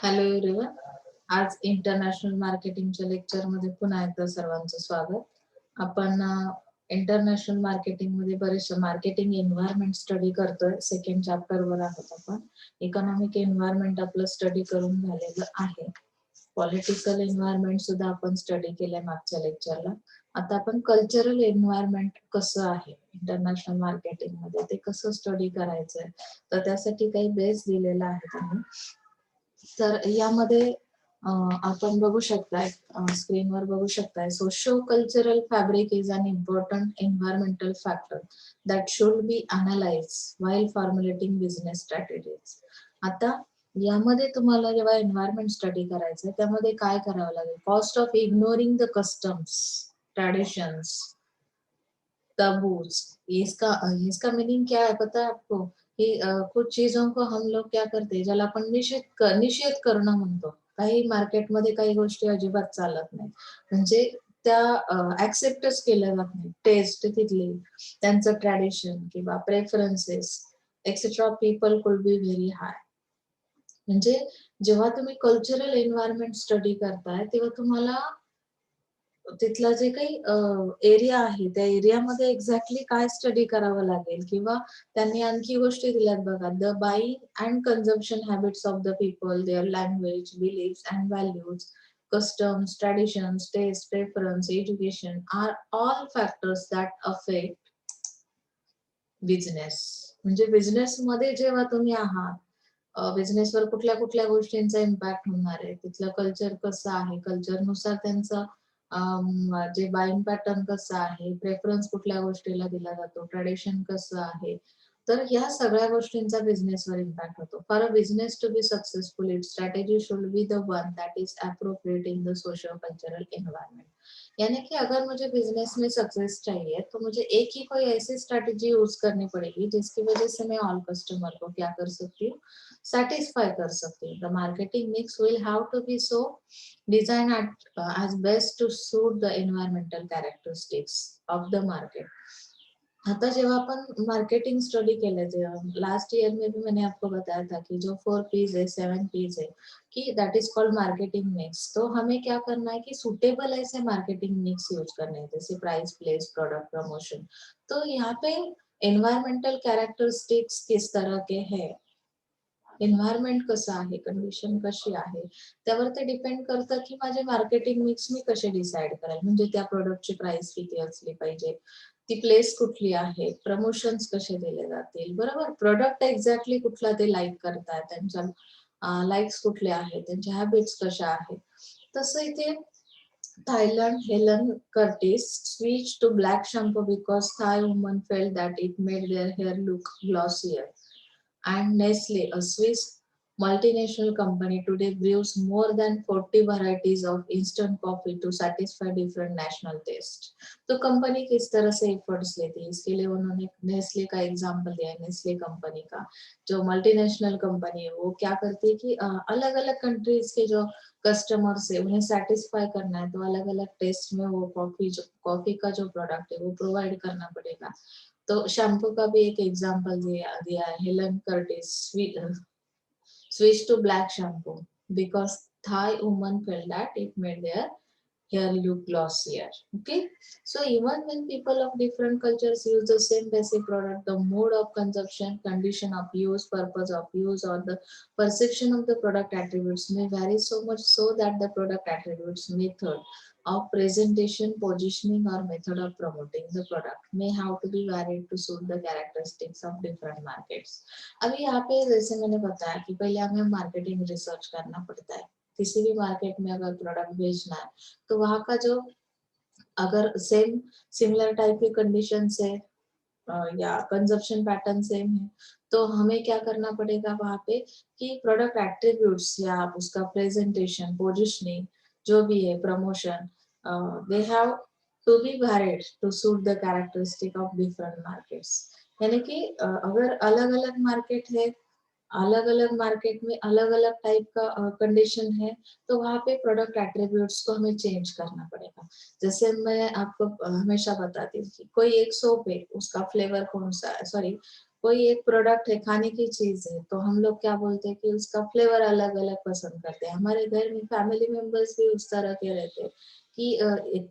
Hello everyone. आज international मार्केटिंगच्या लेक्चरमध्ये पुन्हा एकदा सर्वांचं स्वागत. आपण इंटरनॅशनल मार्केटिंग मध्ये बरेचसे मार्केटिंग एन्व्हायरमेंट स्टडी करतोय. सेकंड चॅप्टर वर आहोत आपण. इकॉनॉमिक एन्व्हायरमेंट आपलं स्टडी करून झालेलं आहे. पॉलिटिकल एन्व्हायरमेंट सुद्धा आपण स्टडी केलंय मागच्या लेक्चरला. आता आपण कल्चरल एन्व्हायरमेंट कसं आहे इंटरनॅशनल मार्केटिंग मध्ये ते कसं स्टडी करायचंय, तर त्यासाठी काही बेस दिलेला आहे त्यांनी. तर यामध्ये आपण बघू शकताय, स्क्रीनवर बघू शकताय, socio cultural fabric is an important environmental factor that should be analyse while formulating business strategies. आता यामध्ये तुम्हाला जेव्हा एन्व्हायरमेंट स्टडी करायचं त्यामध्ये काय करावं लागेल? Cost of ignoring the customs, traditions, taboos. इसका मीनिंग क्या है पता है आपको? कि कुछ चीजों को हम लोग क्या करते, ज्याला आपण निषेध करणं म्हणतो. काही मार्केटमध्ये काही गोष्टी अजिबात चालत नाही, म्हणजे त्या ऍक्सेप्टच केल्या जात नाही. टेस्ट तिथली, त्यांचं ट्रॅडिशन किंवा preferences etcetera people could be very high. म्हणजे जेव्हा तुम्ही कल्चरल एन्व्हायरमेंट स्टडी करताय तेव्हा तुम्हाला तिथला जे काही एरिया आहे त्या एरियामध्ये एक्झॅक्टली काय स्टडी करावं लागेल, किंवा त्यांनी आणखी गोष्टी दिल्यात बघा. The buying and consumption habits of the people, their language, beliefs and values, customs, traditions, taste, preference, education are all factors that affect business. म्हणजे बिझनेस मध्ये जेव्हा तुम्ही आहात, बिझनेसवर कुठल्या कुठल्या गोष्टींचा इम्पॅक्ट होणार आहे, तिथलं कल्चर कसं आहे, कल्चरनुसार त्यांचं जे बाईंग पॅटर्न कसं आहे, प्रेफरन्स कुठल्या गोष्टीला दिला जातो, ट्रेडिशन कसं आहे, तर ह्या सगळ्या गोष्टींचा बिझनेसवर इम्पॅक्ट होतो. For a business to be successful its strategy should be the one that is appropriate in the socio cultural environment. यानी कि अगर मुझे बिजनेस में सक्सेस चाहिए तो मुझे एक ही कोई ऐसी स्ट्रैटेजी यूज करनी पड़ेगी जिसकी वजह से मैं ऑल कस्टमर को क्या कर सकती हूँ, सेटिस्फाई कर सकती हूँ. The marketing mix will have to be so design as best to suit the environmental characteristics of the market. आता जेव्हा अपन मार्केटिंग स्टडी केले थे लास्ट ईयर में भी मैंने आपको बताया था कि जो 4 P's है, 7 P's है, कि that is called marketing mix. तो हमें क्या करना है कि सुटेबल ऐसे मार्केटिंग मिक्स यूज करने हैं, जैसे प्राइस, प्लेस, प्रोडक्ट, प्रमोशन. तो यहाँ पे एन्व्हायरमेंटल कॅरेक्टरिस्टिक्स किस तरह के है, एन्व्हायरमेंट कसं आहे, कंडिशन कशी आहे, त्यावर ते डिपेंड करतं की माझे मार्केटिंग मिक्स मी कसे डिसाईड कराल. म्हणजे त्या प्रोडक्टची प्राइस किती असली पाहिजे, ती प्लेस कुठली आहे, प्रमोशन्स कसे दिले जातील, बरोबर, प्रोडक्ट एक्झॅक्टली कुठला ते लाईक करतात, त्यांच्या लाईक्स कुठले आहेत, त्यांच्या हॅबिट्स कशा आहेत. तसं इथे Thailand Helen Curtis switched to black shampoo because Thai women felt that it made their hair look glossier. And Nestle, a Swiss multinational company, today brews more than 40 varieties of instant coffee to satisfy different national tastes. तो company किस तरह से efforts लेती है, इसके लिए उन्होंने Nestle का example दिया है. Nestle company का जो मल्टीनेशनल कंपनी है वो क्या करती है कि अलग अलग कंट्रीज के जो कस्टमर्स है उन्हें सेटिस्फाई करना है, तो अलग अलग टेस्ट में वो कॉफी का जो प्रोडक्ट है वो प्रोवाइड करना पड़ेगा. तो शैम्पू का भी एक एग्जांपल दिया है. Helen Curtis switched to black shampoo because Thai women felt that it made their hair look glossier. Okay, so even when people of different cultures use the same basic product, the mode of consumption, condition of use, purpose of use, or the perception of the product attributes may vary so much so that the product attributes, method of presentation, positioning, or method of promoting the product may have to be varied to suit the characteristics of different markets. अभी यहाँ पे जैसे मैंने बताया कि पहले हमें marketing research करना पड़ता है. किसी भी मार्केट में अगर प्रोडक्ट बेचना है तो वहाँ का जो अगर सेम सिमिलर टाइप की कंडीशन है या कंजप्शन पैटर्न सेम है, तो हमें क्या करना पड़ेगा वहाँ पे कि प्रोडक्ट एट्रीब्यूट्स या उसका प्रेजेंटेशन, पोजिशनिंग, जो भी है, promotion, they have to be varied to suit the characteristic of different markets. यानी कि अगर अलग अलग मार्केट है, अलग अलग मार्केट में अलग अलग टाइप का कंडीशन है, तो वहाँ पे प्रोडक्ट एट्रीब्यूट्स को हमें चेंज करना पड़ेगा. जैसे मैं आपको हमेशा बताती हूँ कि कोई एक सोप है, उसका फ्लेवर कौन सा है, सॉरी, कोई एक प्रोडक्ट है, खाने की चीज है, तो हम लोग क्या बोलते हैं कि उसका फ्लेवर अलग अलग पसंद करते हैं। हमारे घर में फैमिली मेंबर्स भी उस तरह के रहते हैं कि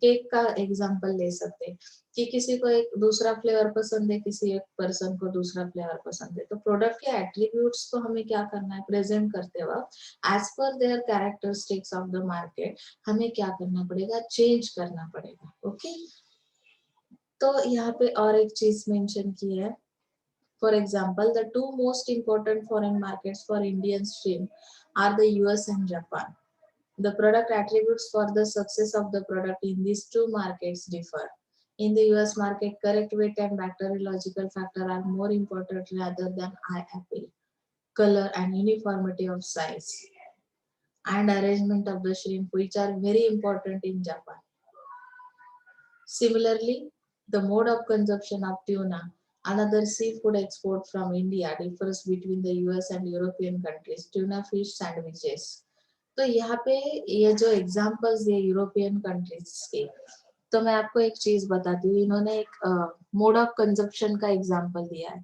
केक का एग्जांपल ले सकते हैं कि किसी को एक दूसरा फ्लेवर पसंद है, किसी एक पर्सन को दूसरा फ्लेवर पसंद है। तो प्रोडक्ट के एट्रीब्यूट्स को हमें क्या करना है, प्रेजेंट करते वक्त as per there characteristics of the market हमें क्या करना पड़ेगा, चेंज करना पड़ेगा। ओके, तो यहाँ पे और एक चीज मेंशन की है। For example, the two most important foreign markets for Indian shrimp are the US and Japan. The product attributes for the success of the product in these two markets differ. In the US market, correct weight and bacteriological factor are more important rather than eye appeal, color and uniformity of size and arrangement of the shrimp, which are very important in Japan. Similarly, the mode of consumption of tuna, another seafood export from India, differs between the US and European countries. Tuna fish sandwiches. तो यहाँ पे ये जो examples दिए European countries के, तो मैं आपको एक चीज बताती हूँ। इन्होंने एक मोड ऑफ कंजप्शन का एग्जांपल दिया है।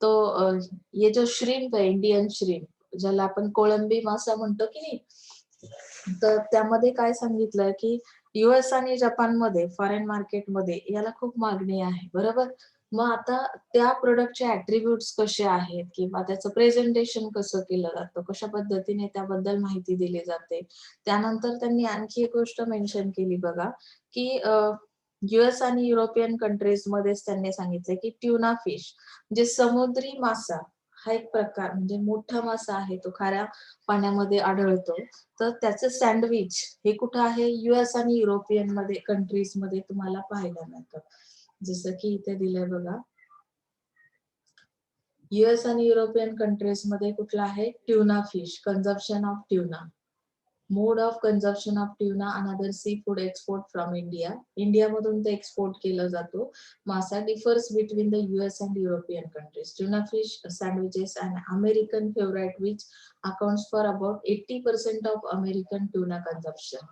तो ये जो श्रिम्प आहे, इंडियन श्रिम्प, ज्याला आपण कोळंबी मासा म्हणतो की नाही, तर त्यामध्ये काय सांगितलंय की US आणि जपानमध्ये फॉरेन मार्केटमध्ये याला खूप मागणी आहे, बरोबर. मग आता त्या प्रोडक्टचे ऍट्रिब्यूट्स कसे आहेत किंवा त्याचं प्रेझेंटेशन कसं केलं जातं, कशा पद्धतीने त्याबद्दल माहिती दिली जाते. त्यानंतर त्यांनी आणखी एक गोष्ट मेन्शन केली बघा की US आणि युरोपियन कंट्रीज मध्येच त्यांनी सांगितलं की ट्यूना फिश म्हणजे समुद्री मासा हा एक प्रकार, म्हणजे मोठा मासा आहे, तो खाऱ्या पाण्यामध्ये आढळतो. तर त्याचं सँडविच हे कुठं आहे, US आणि युरोपियन मध्ये कंट्रीज मध्ये तुम्हाला पाहायला मिळतं. जसं की इथे दिलंय बघा, US आणि युरोपियन कंट्रीज मध्ये कुठला आहे, tuna fish, consumption of tuna. Mode of consumption of tuna, another sea food export from India. इंडियामधून ते एक्सपोर्ट केला जातो मासा. Differs between the US and European countries. Tuna fish sandwiches and American favourite which accounts for about 80% of American tuna consumption.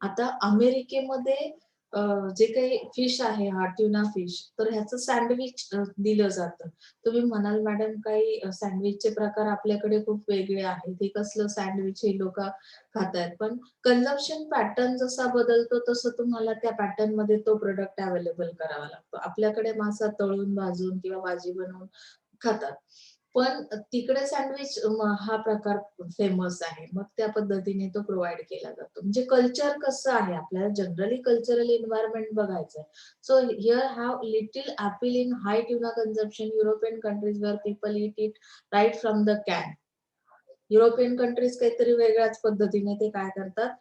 आता अमेरिकेमध्ये जे काही fish आहे, हा ट्यूना फिश, तर ह्याचं सँडविच दिलं जातं. तुम्ही म्हणाल मॅडम काही सँडविचचे प्रकार आपल्याकडे खूप वेगळे आहेत, हे कसलं सँडविच हे लोक खातायत. पण कंझम्पशन पॅटर्न जसा बदलतो तसं तुम्हाला त्या पॅटर्न मध्ये तो प्रोडक्ट अवेलेबल करावा लागतो. आपल्याकडे मासा तळून भाजून किंवा भाजी बनवून खातात, पण तिकडे सँडविच हा प्रकार फेमस आहे. मग त्या पद्धतीने तो प्रोव्हाइड केला जातो. म्हणजे कल्चर कसं आहे, आपल्याला जनरली कल्चरल एन्व्हायरमेंट बघायचंय. So here have little appeal in high tuna consumption European countries where people eat it right from the can. European countries काहीतरी वेगळ्याच पद्धतीने ते काय करतात,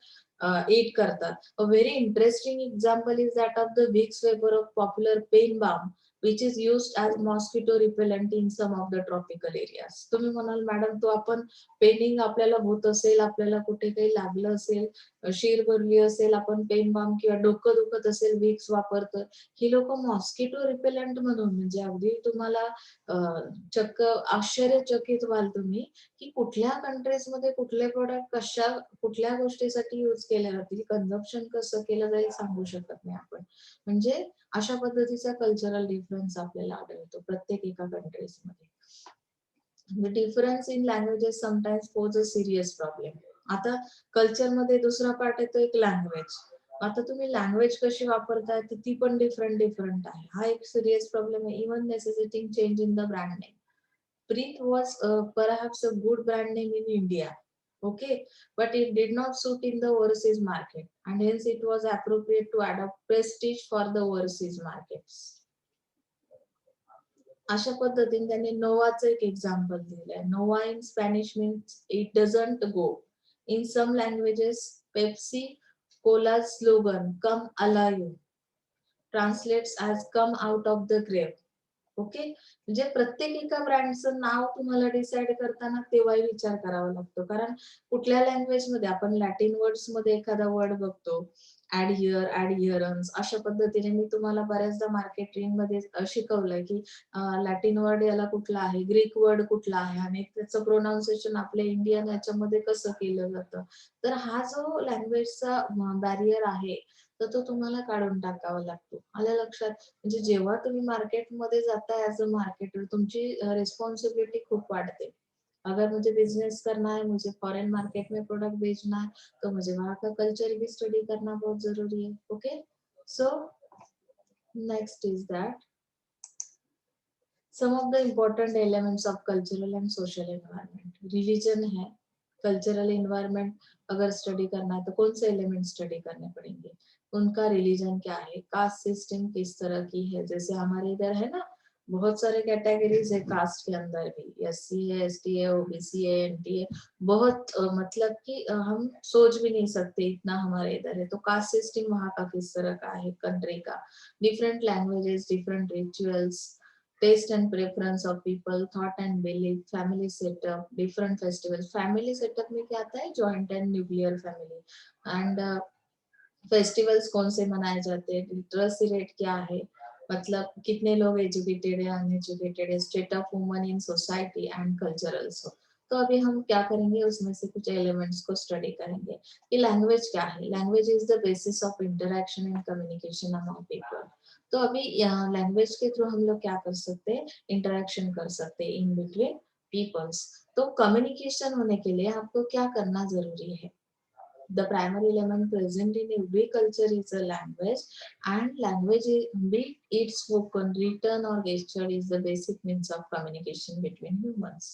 ईट करतात. A very interesting example is that of the Vicks vapour of popular pain balm which is used as mosquito repellent in some of the tropical areas. तुम्ही म्हणाल madam तो आपण पेनिंग आपल्याला होत असेल, आपल्याला कुठे काही लागलं असेल, शीर भरली असेल, आपण पेन बाम किंवा डोकं दुखत असेल विक्स वापरतो. ही लोक मॉस्किटो रिपेलंट म्हणून, म्हणजे अगदी तुम्हाला चक्क आश्चर्यचकित व्हाल तुम्ही की कुठल्या कंट्रीज मध्ये कुठले प्रोडक्ट कशा कुठल्या गोष्टीसाठी युज केले जातील, कन्झम्पशन कसं केलं जाईल सांगू शकत नाही आपण. म्हणजे अशा पद्धतीचा कल्चरल डिफरन्स आपल्याला आढळतो प्रत्येक एका कंट्रीज मध्ये. The difference in languages sometimes pose a serious problem. आता कल्चर मध्ये दुसरा पार्ट येतो एक लँग्वेज. आता तुम्ही लँग्वेज कशी वापरताय तर ती पण डिफरंट आहे. हा एक सिरियस प्रॉब्लेम आहे. Even necessitating change in the brand name. Preet was perhaps a good brand name in India, okay, but it did not suit in the overseas market, and hence it was appropriate to adopt Prestige for the overseas markets. अशा पद्धतीने त्यांनी नोवाचं एक example दिलंय. Nova in Spanish means it doesn't go. In some languages Pepsi cola slogan come alive translates as come out of the grave. Okay, म्हणजे प्रत्येक एका ब्रँडचं नाव तुम्हाला decide करताना तेव्हाही विचार करावा लागतो. कारण कुठल्या लँग्वेज मध्ये आपण लॅटिन वर्ड्स मध्ये एखादा वर्ड बघतो, ऍडहिअर, ऍडहिअरन्स, अशा पद्धतीने मी तुम्हाला बऱ्याचदा मार्केटिंग मध्ये शिकवलंय की लॅटिन वर्ड याला कुठला आहे, ग्रीक वर्ड कुठला आहे आणि त्याचं प्रोनाउन्सिएशन आपल्या इंडियन याच्यामध्ये कसं केलं जातं. तर हा जो लँग्वेजचा बॅरियर आहे, तर तो तुम्हाला काढून टाकावा लागतो. आलं लक्षात? म्हणजे जेव्हा तुम्ही मार्केटमध्ये जाताय ॲज अ मार्केटर, तुमची रिस्पॉन्सिबिलिटी खूप वाढते. अगर मुझे बिजनेस करना है, मुझे फॉरेन मार्केट में प्रोडक्ट बेचना है, तो मुझे वहाँ का कल्चर भी स्टडी करना बहुत जरूरी है. Okay, so next is that some of the important elements of cultural and social environment. Religion है, कल्चरल इन्वायरमेंट अगर स्टडी करना है तो कौन से एलिमेंट स्टडी करने पड़ेंगे, उनका रिलीजन क्या है, कास्ट सिस्टम किस तरह की है. जैसे हमारे इधर है ना, बहुत सारे कैटेगरीज है कास्ट के अंदर भी, एससी है, एसटी है, ओबीसी है, एनटी है. बहुत मतलब कि हम सोच भी नहीं सकते इतना हमारे इधर है. तो कास्ट सिस्टम वहाँ का किस तरह का है, कंट्री का, different languages, different rituals, taste and preference of people, thought and belief, family setup, different festivals. Family setup में क्या आता है, joint and nuclear family. And festivals कौन से मनाए जाते हैं, लिटरेसी रेट क्या है, मतलब कितने लोग एजुकेटेड है, अनएजुकेटेड है, state of woman in society end culture also. तो अभी हम क्या करेंगे, उसमें से कुछ एलिमेंट्स को स्टडी करेंगे कि लैंग्वेज क्या है. Language is the basis of interaction end communication among people. तो अभी लैंग्वेज के थ्रू हम लोग क्या कर सकते हैं, इंटरेक्शन कर सकते हैं इन बिटवीन पीपल्स. तो कम्युनिकेशन होने के लिए आपको क्या करना जरूरी है. The primary element present in every culture is a language, and language, be it spoken, written, or gestured, is the basic means of communication between humans.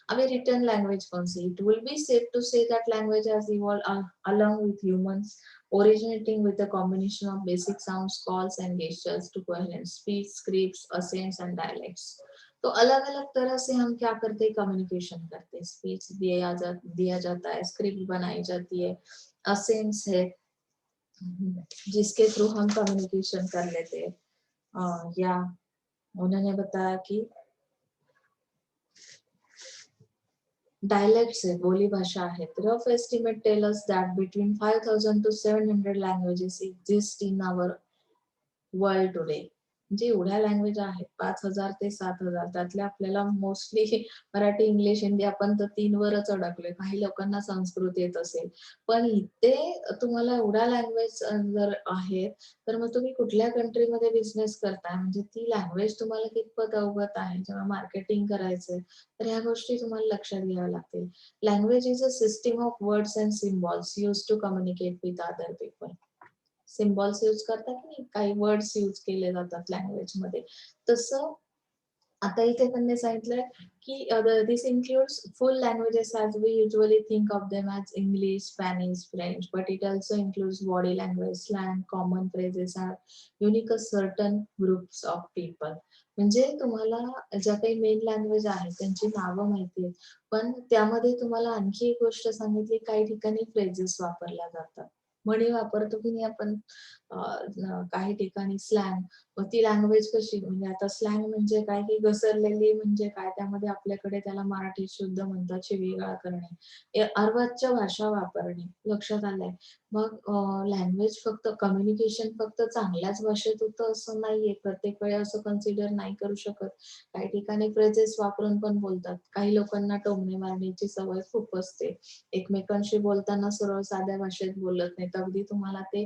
अभी written language कौन सी? It will be safe to say that language has evolved along with humans, originating with a combination of basic sounds, calls, and gestures to coherent speech, scripts, accents, and dialects. तो अलग अलग तरह से हम क्या करते हैं, communication करते हैं. Speech दिया जाता है, स्क्रिप्ट बनाई जाती है, असेंस है जिसके थ्रू हम कम्युनिकेशन कर लेते हैं. या उन्होंने बताया कि डायलेक्ट्स है, बोली भाषा है. Rough estimate tell us that between 5000 to 700 languages exist in our world today. म्हणजे एवढ्या लँग्वेज आहेत, 5,000 ते 7,000. त्यातल्या आपल्याला मोस्टली मराठी, इंग्लिश, हिंदी आपण तर 3 वरच अडकलोय. काही लोकांना संस्कृत येत असेल. पण इथे तुम्हाला एवढ्या लँग्वेज जर आहेत, तर मग तुम्ही कुठल्या कंट्रीमध्ये बिझनेस करताय, म्हणजे ती लँग्वेज तुम्हाला कितपत अवगत आहे. जेव्हा मार्केटिंग करायचंय, तर ह्या गोष्टी तुम्हाला लक्षात घ्याव्या लागतील. Language is a system of words and symbols used to communicate with other people. Symbols use करतात की नाही, काही वर्ड्स यूज केले जातात लँग्वेज मध्ये. तसं आता इथे त्यांनी सांगितलंय की this includes full languages as we usually think of them as English, Spanish, French, but it also includes body language, slang, common phrases are unique a certain groups of people. म्हणजे तुम्हाला ज्या काही मेन लँग्वेज आहेत त्यांची नावं माहिती आहेत, पण त्यामध्ये तुम्हाला आणखी एक गोष्ट सांगितली, काही ठिकाणी फ्रेजेस वापरल्या जातात, म्हणी वापरतो की नाही आपण. काही ठिकाणी स्लँग, मग ती लँग्वेज कशी, म्हणजे आता स्लँग म्हणजे काय, की घसरलेली म्हणजे काय, त्यामध्ये आपल्याकडे त्याला मराठी शुद्ध म्हणतात शिवीगाळ करणे, अर्वाच्य भाषा वापरणे. लक्षात आलंय. मग लँग्वेज फक्त कम्युनिकेशन फक्त चांगल्याच भाषेत होतं असं नाहीये, प्रत्येक वेळी असं कन्सिडर नाही करू शकत. काही ठिकाणी फ्रेजेस वापरून पण बोलतात. काही लोकांना टोमणे मारण्याची सवय खूप असते, एकमेकांशी बोलताना सरळ साध्या भाषेत बोलत नाहीत. अगदी तुम्हाला ते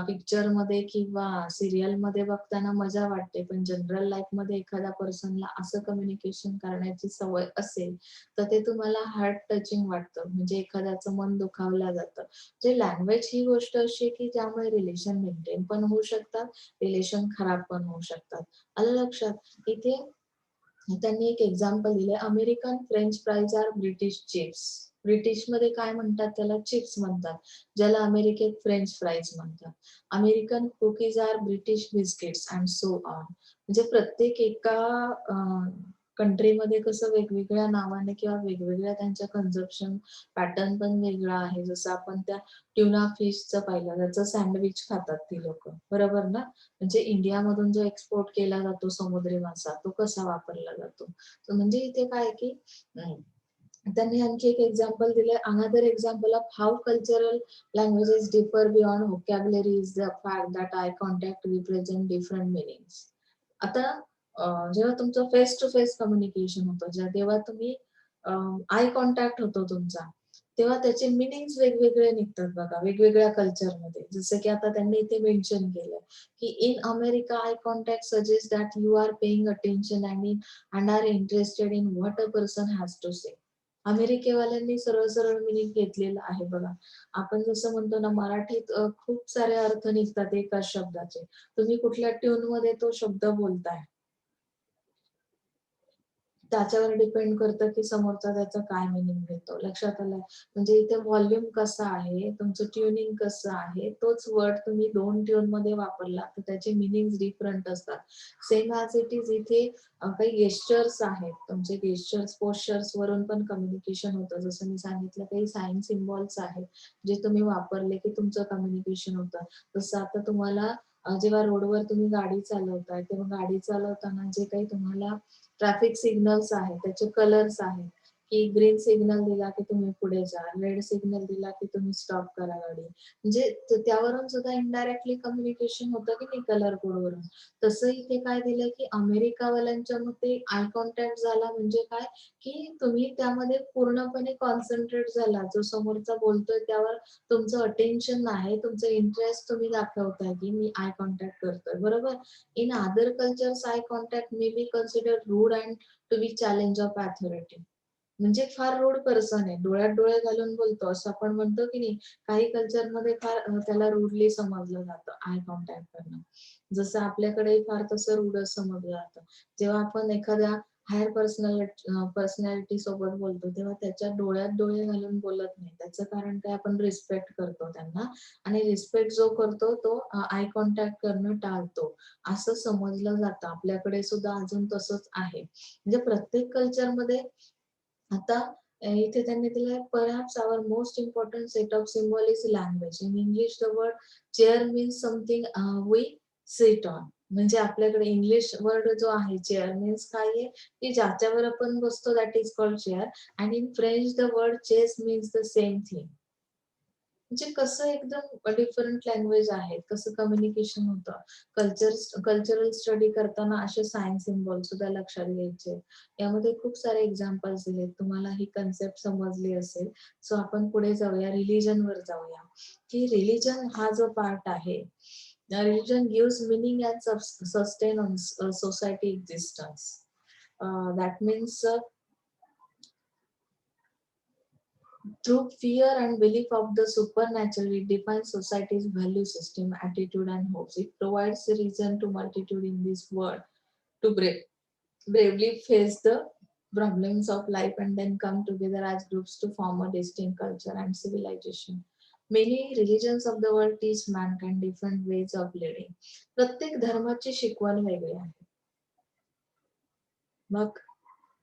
पिक्चर मध्ये किंवा सिरियल मध्ये बघताना मजा वाटते, पण जनरल लाईफ मध्ये एखाद्या पर्सनला असं कम्युनिकेशन करण्याची सवय असेल, तर ते तुम्हाला हार्ट टचिंग वाटतं, म्हणजे एखाद्याचं मन दुखावलं जातं. जे लँग्वेज ही गोष्ट अशी आहे की ज्यामुळे रिलेशन मेंटेन पण होऊ शकतात, रिलेशन खराब पण होऊ शकतात. आलं लक्षात. इथे त्यांनी एक एक्झाम्पल दिले, American French fries are British chips. ब्रिटिशमध्ये काय म्हणतात, त्याला चिप्स म्हणतात, ज्याला अमेरिकेत फ्रेंच फ्राईज म्हणतात. American cookies are British biscuits and so on. म्हणजे प्रत्येक एका कंट्रीमध्ये कसं वेगवेगळ्या नावाने किंवा वेगवेगळ्या त्यांच्या कन्झप्शन पॅटर्न पण वेगळा आहे. जसं आपण त्या ट्युना फिशचं पाहिलं, त्याचं सँडविच खातात ती लोक, बरोबर ना. म्हणजे इंडियामधून जो एक्सपोर्ट केला जातो समुद्री मासा, तो कसा वापरला जातो. तर म्हणजे इथे काय की त्यांनी आणखी एक एक्झाम्पल दिले, another example of how cultural languages differ beyond vocabulary is the fact that eye contact represent different meanings. आता जेव्हा तुमचं फेस टू फेस कम्युनिकेशन होतं, तेव्हा तुम्ही आय कॉन्टॅक्ट होतो तुमचा, तेव्हा त्याचे मीनिंग्स वेगवेगळे निघतात बघा, वेगवेगळ्या कल्चरमध्ये. जसं की आता त्यांनी इथे मेन्शन केलं, की in America I contact suggest that you are paying attention and are interested in what a person has to say. अमेरिकेवाल्यांनी सरळ सरळ मीनिंग घेतलेलं आहे बघा. आपण जसं म्हणतो ना, मराठीत खूप सारे अर्थ निघतात एकाच शब्दाचे. तुम्ही कुठल्या ट्यूनमध्ये तो शब्द बोलताय, त्याच्यावर डिपेंड करतं, की समोरचा त्याचा काय मीनिंग घेतो. लक्षात आलं? म्हणजे इथे व्हॉल्यूम कसा आहे, तुमचं ट्युनिंग कसं आहे, तोच वर्ड तुम्ही 2 ट्यूनमध्ये वापरला, तर त्याचे मीनिंग्स डिफरंट असतात. सेम ॲज इट इज इथे काही गेस्चर्स आहेत. तुमचे गेस्चर्स, पोश्चर्स वरून पण कम्युनिकेशन होतं. जसं मी सांगितलं, काही साइन सिम्बॉल्स आहेत, जे तुम्ही वापरले, की तुमचं कम्युनिकेशन होतं. जसं आता तुम्हाला जेव्हा रोडवर तुम्ही गाडी चालवताय, तेव्हा गाडी चालवताना जे काही तुम्हाला ट्रॅफिक सिग्नल्स आहेत, त्याचे कलर्स आहेत, की ग्रीन सिग्नल दिला की तुम्ही पुढे जा, रेड सिग्नल दिला की तुम्ही स्टॉप करा गाडी. म्हणजे त्यावरून सुद्धा इनडायरेक्टली कम्युनिकेशन होतं की नाही कलर कोडवरून. तसं इथे काय दिलंय की अमेरिकावाल्यांच्या मते आय कॉन्टॅक्ट झाला म्हणजे काय, की तुम्ही त्यामध्ये पूर्णपणे कॉन्सन्ट्रेट झाला. जो समोरचा बोलतोय त्यावर तुमचं अटेन्शन आहे, तुमचं इंटरेस्ट तुम्ही दाखवताय की मी आय कॉन्टॅक्ट करतोय, बरोबर? In other cultures, eye contact may be considered rude and to be challenge of authority. म्हणजे फार रूड पर्सन आहे. डोळ्यात डोळे घालून बोलतो असं आपण म्हणतो की नाही. काही कल्चरमध्ये फार त्याला रूडली समजलं जातं आय कॉन्टॅक्ट करणं. जसं आपल्याकडे फार तसं रूडच समजलं जातं. जेव्हा आपण एखाद्या हायर पर्सनॅलिटी सोबत बोलतो, तेव्हा त्याच्या डोळ्यात डोळे घालून बोलत नाही. त्याचं कारण काय, आपण रिस्पेक्ट करतो त्यांना आणि रिस्पेक्ट जो करतो तो आय कॉन्टॅक्ट करणं टाळतो. असं समजलं जातं. आपल्याकडे सुद्धा अजून तसंच आहे. म्हणजे प्रत्येक कल्चरमध्ये आता इथे त्यांनी दिलंय perhaps our most important set of symbol is language. In English the word chair means something we sit on. म्हणजे आपल्याकडे इंग्लिश वर्ड जो आहे चेअर मीन्स काय आहे, की ज्याच्यावर आपण बसतो that is called chair. And in French the word chaise means the same thing. म्हणजे कसं एकदम डिफरंट लँग्वेज आहेत, कसं कम्युनिकेशन होतं. कल्चरल स्टडी करताना असे साइन सिम्बॉल सुद्धा लक्षात घ्यायचे. यामध्ये खूप सारे एक्झाम्पल्स दिलेत. तुम्हाला ही कन्सेप्ट समजली असेल. सो आपण पुढे जाऊया, रिलिजनवर जाऊया, की रिलिजन हा जो पार्ट आहे, religion gives meaning and sustain on society existence. That means through fear and belief of the supernatural, it defines society's value system, attitude, and hopes. It provides a reason to multitude in this world to bravely face the problems of life and then come together as groups to form a distinct culture and civilization. Many religions of the world teach mankind different ways of living. प्रत्येक धर्माची शिकवण वेगळी आहे. मग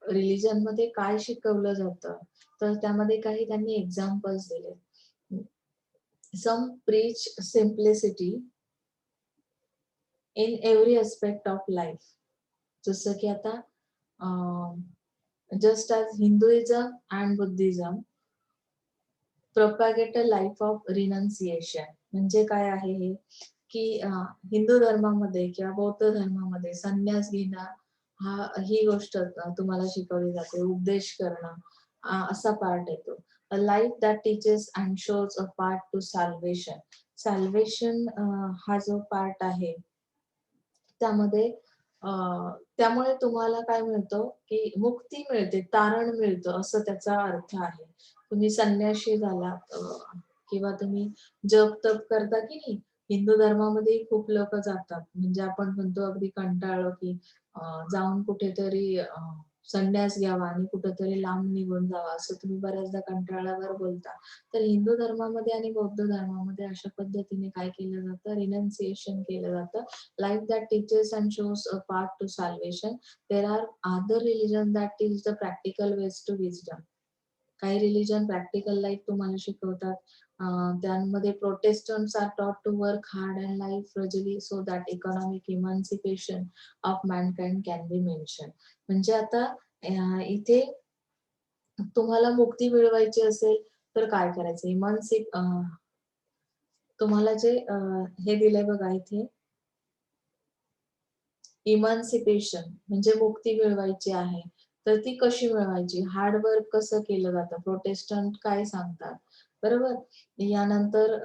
religion मध्ये काय शिकवलं जातं, तर त्यामध्ये काही त्यांनी एक्झाम्पल्स दिले. Some preach simplicity in every aspect of life. जसं की आता just as Hinduism and Buddhism propagate a life of renunciation. म्हणजे काय आहे हे, की हिंदू धर्मामध्ये किंवा बौद्ध धर्मामध्ये संन्यास घेणं ही गोष्ट तुम्हाला शिकवली जाते. उपदेश करणं असा पार्ट येतो. A life that teaches and shows a part to salvation. Salvation हा जो पार्ट आहे त्यामध्ये त्यामुळे तुम्हाला काय मिळतं, की मुक्ती मिळते, तारण मिळतं असं त्याचा अर्थ आहे. तुम्ही संन्याशी झालात किंवा तुम्ही जप-तप करता की नाही, हिंदू धर्मामध्ये खूप लोकं जातात. म्हणजे आपण म्हणतो अगदी कंटाळलो, की जाऊन कुठेतरी संन्यास घ्यावा आणि कुठेतरी लांब निघून जावं, असं तुम्ही बऱ्याचदा कंटाळल्यावर बोलता. तर हिंदू धर्मामध्ये आणि बौद्ध धर्मामध्ये अशा पद्धतीने काय केलं जातं, रिनन्सिएशन केलं जातं. Life that teaches and shows a path to salvation. There are other religion that teach the practical ways to wisdom. काही रिलिजन प्रॅक्टिकल लाईफ तुम्हाला शिकवतात. त्यांमध्ये Protestants are taught to work hard and life frugally so that economic emancipation of mankind can be mention. म्हणजे आता इथे तुम्हाला मुक्ती मिळवायची असेल तर काय करायचं, तुम्हाला जे हे दिलंय बघा इथे, इमान्सिपेशन म्हणजे मुक्ती मिळवायची आहे. तर ती कशी मिळवायची, हार्डवर्क कसं केलं जातं, प्रोटेस्टंट काय सांगतात, बरोबर. यानंतर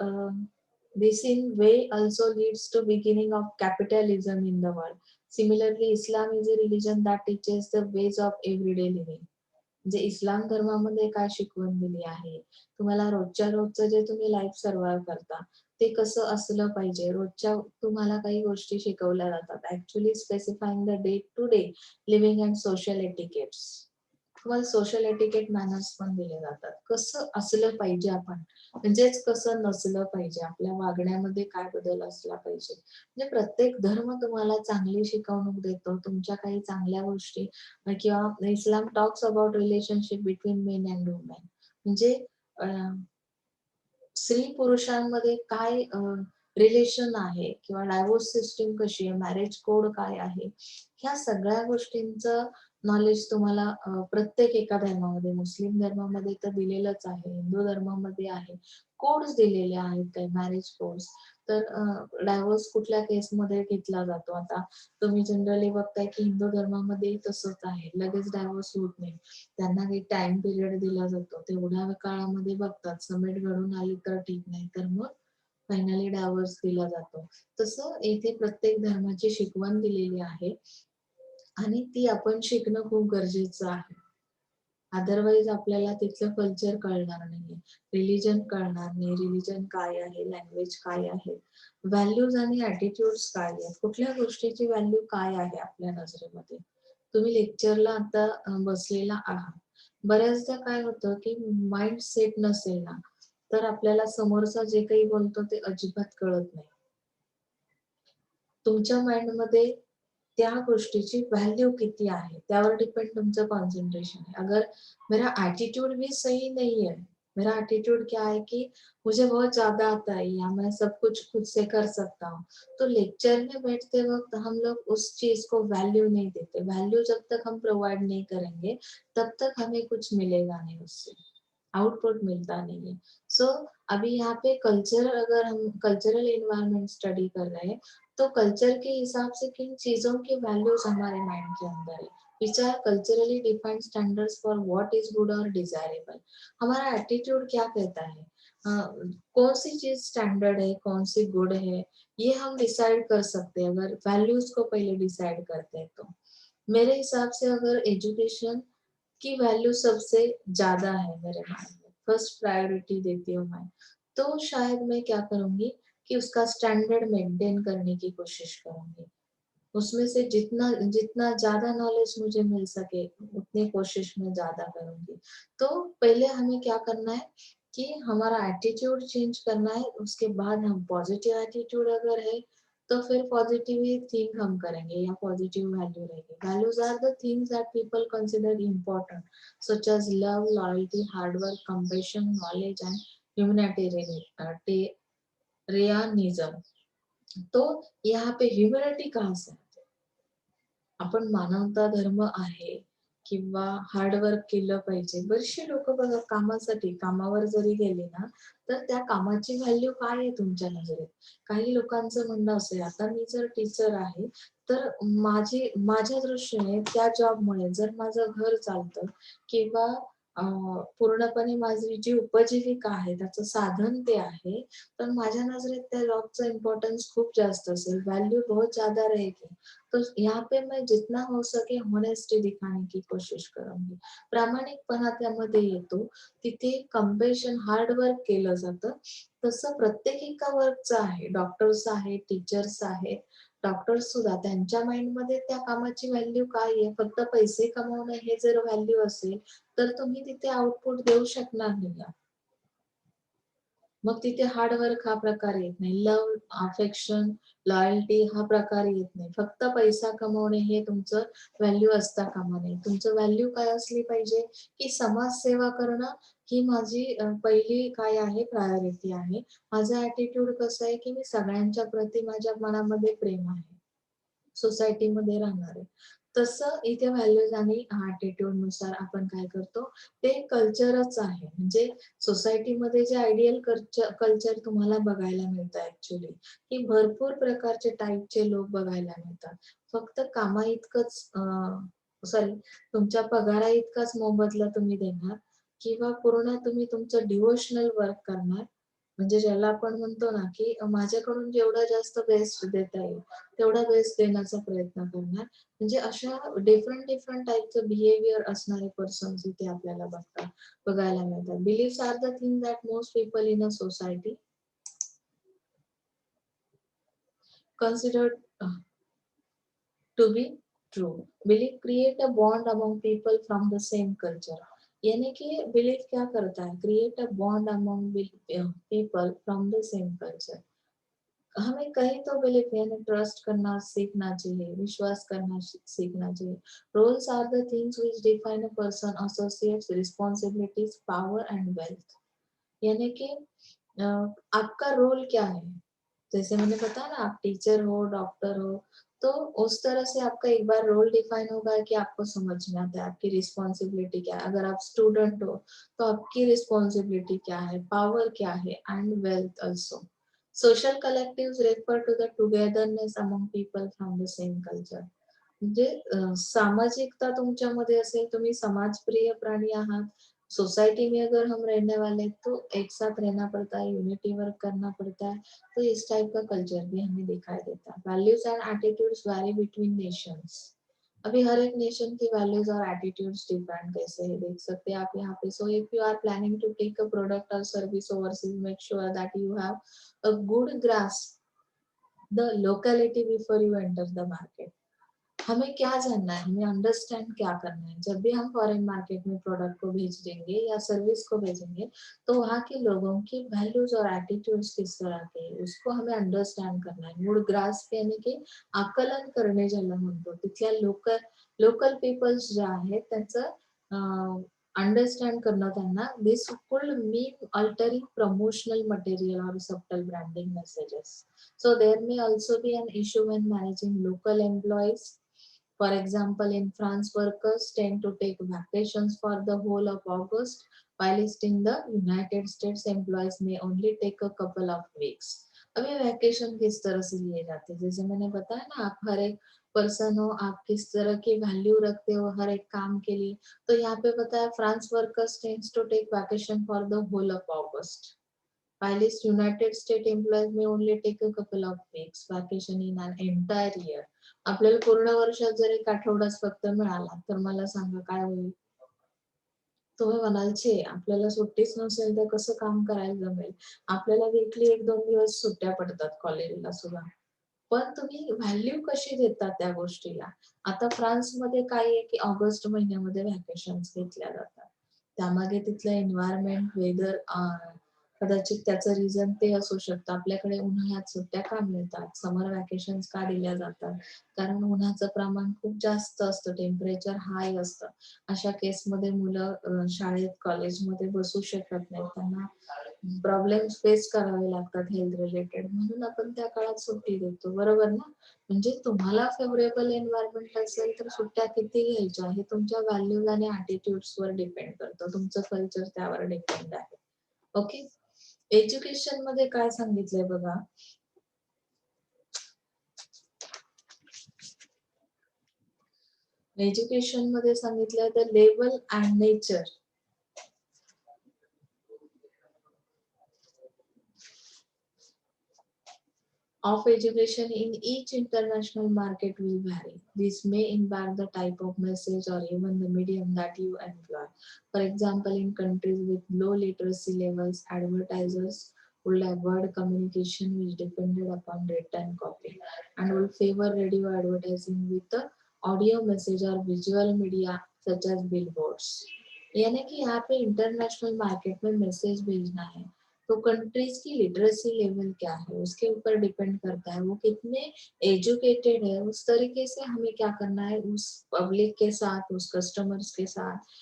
this in way also leads to beginning of capitalism in the world. Similarly, Islam is a religion that teaches the ways of everyday living. म्हणजे इस्लाम धर्मामध्ये काय शिकवण दिली आहे, तुम्हाला रोजच्या रोजचं जे तुम्ही लाईफ सर्व्हाइव्ह करता ते कसं असलं पाहिजे, रोजच्या तुम्हाला काही गोष्टी शिकवल्या जातात, actually specifying the day to day living and social etiquettes. तुम्हाला सोशल एटिकेट मॅनर्स पण दिले जातात, कसं असलं पाहिजे आपण, म्हणजेच कसं नसलं पाहिजे, आपल्या वागण्यामध्ये काय बदल असला पाहिजे. म्हणजे प्रत्येक धर्म तुम्हाला चांगली शिकवणूक देतो, तुमच्या काही चांगल्या गोष्टी, किंवा Islam talks about relationship between men and women. म्हणजे स्त्री पुरुषांमध्ये काय रिलेशन आहे, किंवा डायव्होर्स सिस्टीम कशी आहे, मॅरेज कोड काय आहे, ह्या सगळ्या गोष्टींचं नॉलेज तुम्हाला प्रत्येक एका धर्मामध्ये, मुस्लिम धर्मामध्ये तर दिलेलंच आहे, हिंदू धर्मामध्ये आहे, कोड्स दिलेले आहेत, काही मॅरेज कोड्स. तर डायव्होर्स कुठल्या केसमध्ये घेतला जातो, आता तुम्ही जनरली बघताय की हिंदू धर्मामध्ये तसंच आहे, लगेच डायव्होर्स होत नाही, त्यांना काही टाइम पिरियड दिला जातो, तेवढ्या काळामध्ये बघतात, समेट घडून आली तर ठीक, नाही तर मग फायनली डायव्हर्स दिला जातो. तसं इथे प्रत्येक धर्माची शिकवण दिलेली आहे आणि ती आपण शिकणं खूप गरजेचं आहे. अदरवाईज आपल्याला तिथलं कल्चर कळणार नाहीये, रिलिजन कळणार नाही, रिलिजन काय आहे, लँग्वेज काय आहे, व्हॅल्यूज आणि ॲटिट्यूड्स काय आहेत, कुठल्या गोष्टीची व्हॅल्यू काय आहे आपल्या नजरेमध्ये. तुम्ही लेक्चरला आता बसलेला आहात. बऱ्याचदा काय होतं की माइंड सेट नसेल ना, तर आपल्याला समोरचा जे काही बोलतो ते अजिबात कळत नाही. तुमच्या माइंडमध्ये त्या गोष्टीची व्हॅल्यू किती आहे त्यावर डिपेंड तुमचं कॉन्सन्ट्रेशन है। अगर मेरा एटीट्यूड भी सही नहीं है, मेरा एटीट्यूड क्या है कि मुझे बहुत ज्यादा आता है या मैं सब कुछ खुद से कर सकता हूँ, तो लेक्चर में बैठते वक्त हम लोग उस चीज को वैल्यू नहीं देते। वैल्यू जब तक हम प्रोवाइड नहीं करेंगे तब तक हमें कुछ मिलेगा नहीं, उससे आउटपुट मिलता नहीं है। सो अभी यहाँ पे कल्चर, अगर हम कल्चरल इन्वायरमेंट स्टडी कर रहे हैं तो कल्चर के हिसाब से किन चीजों की वैल्यूज हमारे माइंड के अंदर है, which are culturally defined standards for what is good और डिजायरेबल। हमारा एटीट्यूड क्या कहता है, कौन सी चीज स्टैंडर्ड है, कौन सी गुड है, ये हम डिसाइड कर सकते हैं अगर वैल्यूज को पहले डिसाइड करते हैं तो। मेरे हिसाब से अगर एजुकेशन की वैल्यू सबसे ज्यादा है मेरे माइंड में, फर्स्ट प्रायोरिटी देती हूँ मैं, तो शायद मैं क्या करूंगी कि उसका स्टैंडर्ड मेंटेन करने की कोशिश करूंगी। उसमें से जितना जितना ज्यादा नॉलेज मुझे मिल सके उतनी कोशिश मैं ज्यादा करूंगी। तो पहले हमें क्या करना है कि हमारा एटीट्यूड चेंज करना है, उसके बाद हम पॉजिटिव एटीट्यूड अगर है तो फिर पॉजिटिव ही थिंक हम करेंगे या पॉजिटिव वैल्यू रहेगी। Values are the things that people consider important, such as love, loyalty, hard work, compassion, knowledge and humanitarianism. तो यहाँ पे ह्युमॅनिटी कहाँ से आते? आपण मानवता धर्म आहे किंवा हार्डवर्क केलं पाहिजे, बरेचसे लोक बघा कामासाठी कामावर जरी गेले ना तर त्या कामाची व्हॅल्यू काय आहे तुमच्या नजरेत. काही लोकांचं म्हणणं असेल, आता मी जर टीचर आहे तर माझ्या दृष्टीने त्या जॉबमुळे जर माझं घर चालतं किंवा पूर्णपणे माझी जी उपजीविका आहे त्याचं साधन ते आहे, तर माझ्या नजरेत त्या जॉबचा इम्पोर्टन्स खूप जास्त असेल, वैल्यू बहुत ज्यादा रहेगी। तो यहाँ पे मैं जितना हो सके होनेस्टी दिखाने की कोशिश करूंगी, प्रामाणिकपणा त्यामध्ये येतो, तिथे कंपॅशन, हार्ड वर्क केलं जातं। तसं प्रत्येक एका वर्कचं आहे, डॉक्टर्स आहेत, टीचर्स आहेत, डॉक्टर्स सुद्धा त्यांच्या माइंडमध्ये त्या कामाची व्हॅल्यू काय आहे, फक्त पैसे कमवणं हे जर व्हॅल्यू असेल तर तुम्ही तिथे आउटपुट देऊ शकणार नाही। मग तिथे हार्ड वर्क हा प्रकार येत नाही, लव्ह, अफेक्शन, लॉयल्टी हा प्रकार येत नाही, फक्त पैसा कमवणे हे तुमचं व्हॅल्यू असता कामा नये। तुमचं व्हॅल्यू काय असली पाहिजे की समाजसेवा करणं ही माझी पहिली काय आहे, प्रायोरिटी आहे। माझा ॲटिट्यूड कसं आहे की मी सगळ्यांच्या प्रती माझ्या मनामध्ये प्रेम आहे, सोसायटीमध्ये राहणार आहे। तसं इथे व्हॅल्यूज आणि ॲटिट्यूड नुसार आपण काय करतो, ते कल्चरच आहे। म्हणजे सोसायटीमध्ये जे आयडियल कल्चर तुम्हाला बघायला मिळतं ऍक्च्युली, की भरपूर प्रकारचे टाईपचे लोक बघायला मिळतात, फक्त कामा इतकंच सॉरी, तुमच्या पगारा इतकाच मोबदला तुम्ही देणार किंवा पूर्ण तुम्ही तुमचं डिव्होशनल वर्क करणार, म्हणजे ज्याला आपण म्हणतो ना, की माझ्याकडून जेवढा जास्त बेस्ट देता येईल, तेवढा बेस्ट देण्याचा प्रयत्न करणार. म्हणजे अशा डिफरंट डिफरंट टाइपचं बिहेवियर असणारे पर्सन्स इथे आपल्याला बघायला मिळतात. Beliefs are the thing that most people in a society considered to be true. Belief create a bond among people from the same culture. यानी कि बिलीफ क्या करता है, create a bond among people from the same culture. हमें कहीं तो belief यानी trust करना सीखना चाहिए, विश्वास करना सीखना चाहिए. Roles are the things which define a person, associates, responsibilities, power and wealth. यानी कि आपका रोल क्या है, जैसे मैंने बताया ना, आप टीचर हो, डॉक्टर हो, तो उस तरह से आपका एक बार रोल डिफाइन होगा कि आपको समझ में आता है आपकी रिस्पॉन्सिबिलिटी क्या है. अगर आप स्टूडेंट हो तो आपकी रिस्पॉन्सिबिलिटी क्या है, पावर क्या है, and wealth also. Social collectives refer to the togetherness among people from the same culture. म्हणजे सामाजिकता तुमच्यामध्ये असेल, तुम्ही समाजप्रिय प्राणी आहात. सोसाइटी में अगर हम रहने वाले हैं, तो एक साथ रहना पड़ता है, यूनिटी वर्क करना पड़ता है. तो इस टाइप का कल्चर भी हमें दिखाई देता है. वैल्यूज एंड एटीट्यूड्स वैरी बिटवीन नेशंस. अभी हर एक नेशन की वैल्यूज और एटीट्यूड्स डिफरेंट कैसे है देख सकते हैं आप यहाँ पे. So if you are planning to take a product और service overseas, make sure that you have a good grasp the locality before you enter the market. हमें क्या जानना है, हमें अंडरस्टैंड क्या करना है. जब भी हम फॉरेन मार्केट में प्रोडक्ट को भेज देंगे या सर्विस को भेजेंगे, तो वहाँ के लोगों की वैल्यूज और एटीट्यूड्स किस तरह के हैं, उसको हमें अंडरस्टँड करना आहे. मूळ ग्रास्प यानी की आकलन करणे ज्याला म्हणतो, तिथल्या लोकल लोकल पीपल्स ज्या आहेत त्यांचं अंडरस्टँड करणं त्यांना. दिस कुड मीन अल्टरिंग प्रमोशनल मटेरियल और subtle branding messages. So there may also be an issue when managing local employees. For example, in France, workers tend to take vacations for the whole of August, while in the United States, employees may only take a couple of weeks. अभी vacation किस तरह से लिए जाते हैं, जैसे मैंने बताया ना, आप हर एक पर्सन हो, आप किस तरह की वैल्यू रखते हो हर एक काम के लिए. तो यहाँ पे बताया, France workers tends to take vacation for the whole of August, while its United States employees may only take a couple of weeks vacation in an entire year. आपल्याला पूर्ण वर्षात जर एक आठवडाच फक्त मिळाला, तर मला सांगा काय होईल. तुम्ही म्हणाल, छे आपल्याला सुट्टीच नसेल तर कसं काम करायला जमेल. आपल्याला वीकली 1-2 दिवस सुट्ट्या पडतात कॉलेजला सुद्धा. पण तुम्ही व्हॅल्यू कशी देता त्या गोष्टीला. आता फ्रान्समध्ये काय आहे की ऑगस्ट महिन्यामध्ये व्हॅकेशन्स घेतल्या जातात. त्यामागे तिथलं एन्व्हायरमेंट, वेदर, कदाचित त्याचं रिझन ते असू शकतं. आपल्याकडे उन्हाळ्यात सुट्ट्या का मिळतात, समर व्हॅकेशन्स का दिल्या जातात, कारण उन्हाचं प्रमाण खूप जास्त असतं, टेम्परेचर हाय असतं. अशा केसमध्ये मुलं शाळेत, कॉलेजमध्ये बसू शकत नाहीत. त्यांना प्रॉब्लेम्स फेस करावे लागतात हेल्थ रिलेटेड, म्हणून आपण त्या काळात सुट्टी देतो, बरोबर ना. म्हणजे तुम्हाला फेवरेबल एन्व्हायरमेंट असेल तर सुट्ट्या किती घ्यायच्या हे तुमच्या व्हॅल्यूज आणि ऍटिट्यूड्स वर डिपेंड करतं. तुमचं कल्चर त्यावर डिपेंड आहे. ओके. एज्युकेशन मध्ये काय सांगितलंय बघा. एज्युकेशन मध्ये सांगितलंय the level and nature of education in each international market will vary. This may impact the type of message or even the medium that you employ. For example, in countries with low literacy levels, advertisers would avoid communication which depended upon written copy and would favor radio advertising with the audio message or visual media such as billboards. यानी कि यहाँ पे international market में message भेजना है, तो countries की literacy level क्या है उसके ऊपर डिपेंड करता है, वो कितने एजुकेटेड है, उस तरीके से हमें क्या करना है, उस पब्लिक के साथ, उस कस्टमर्स के साथ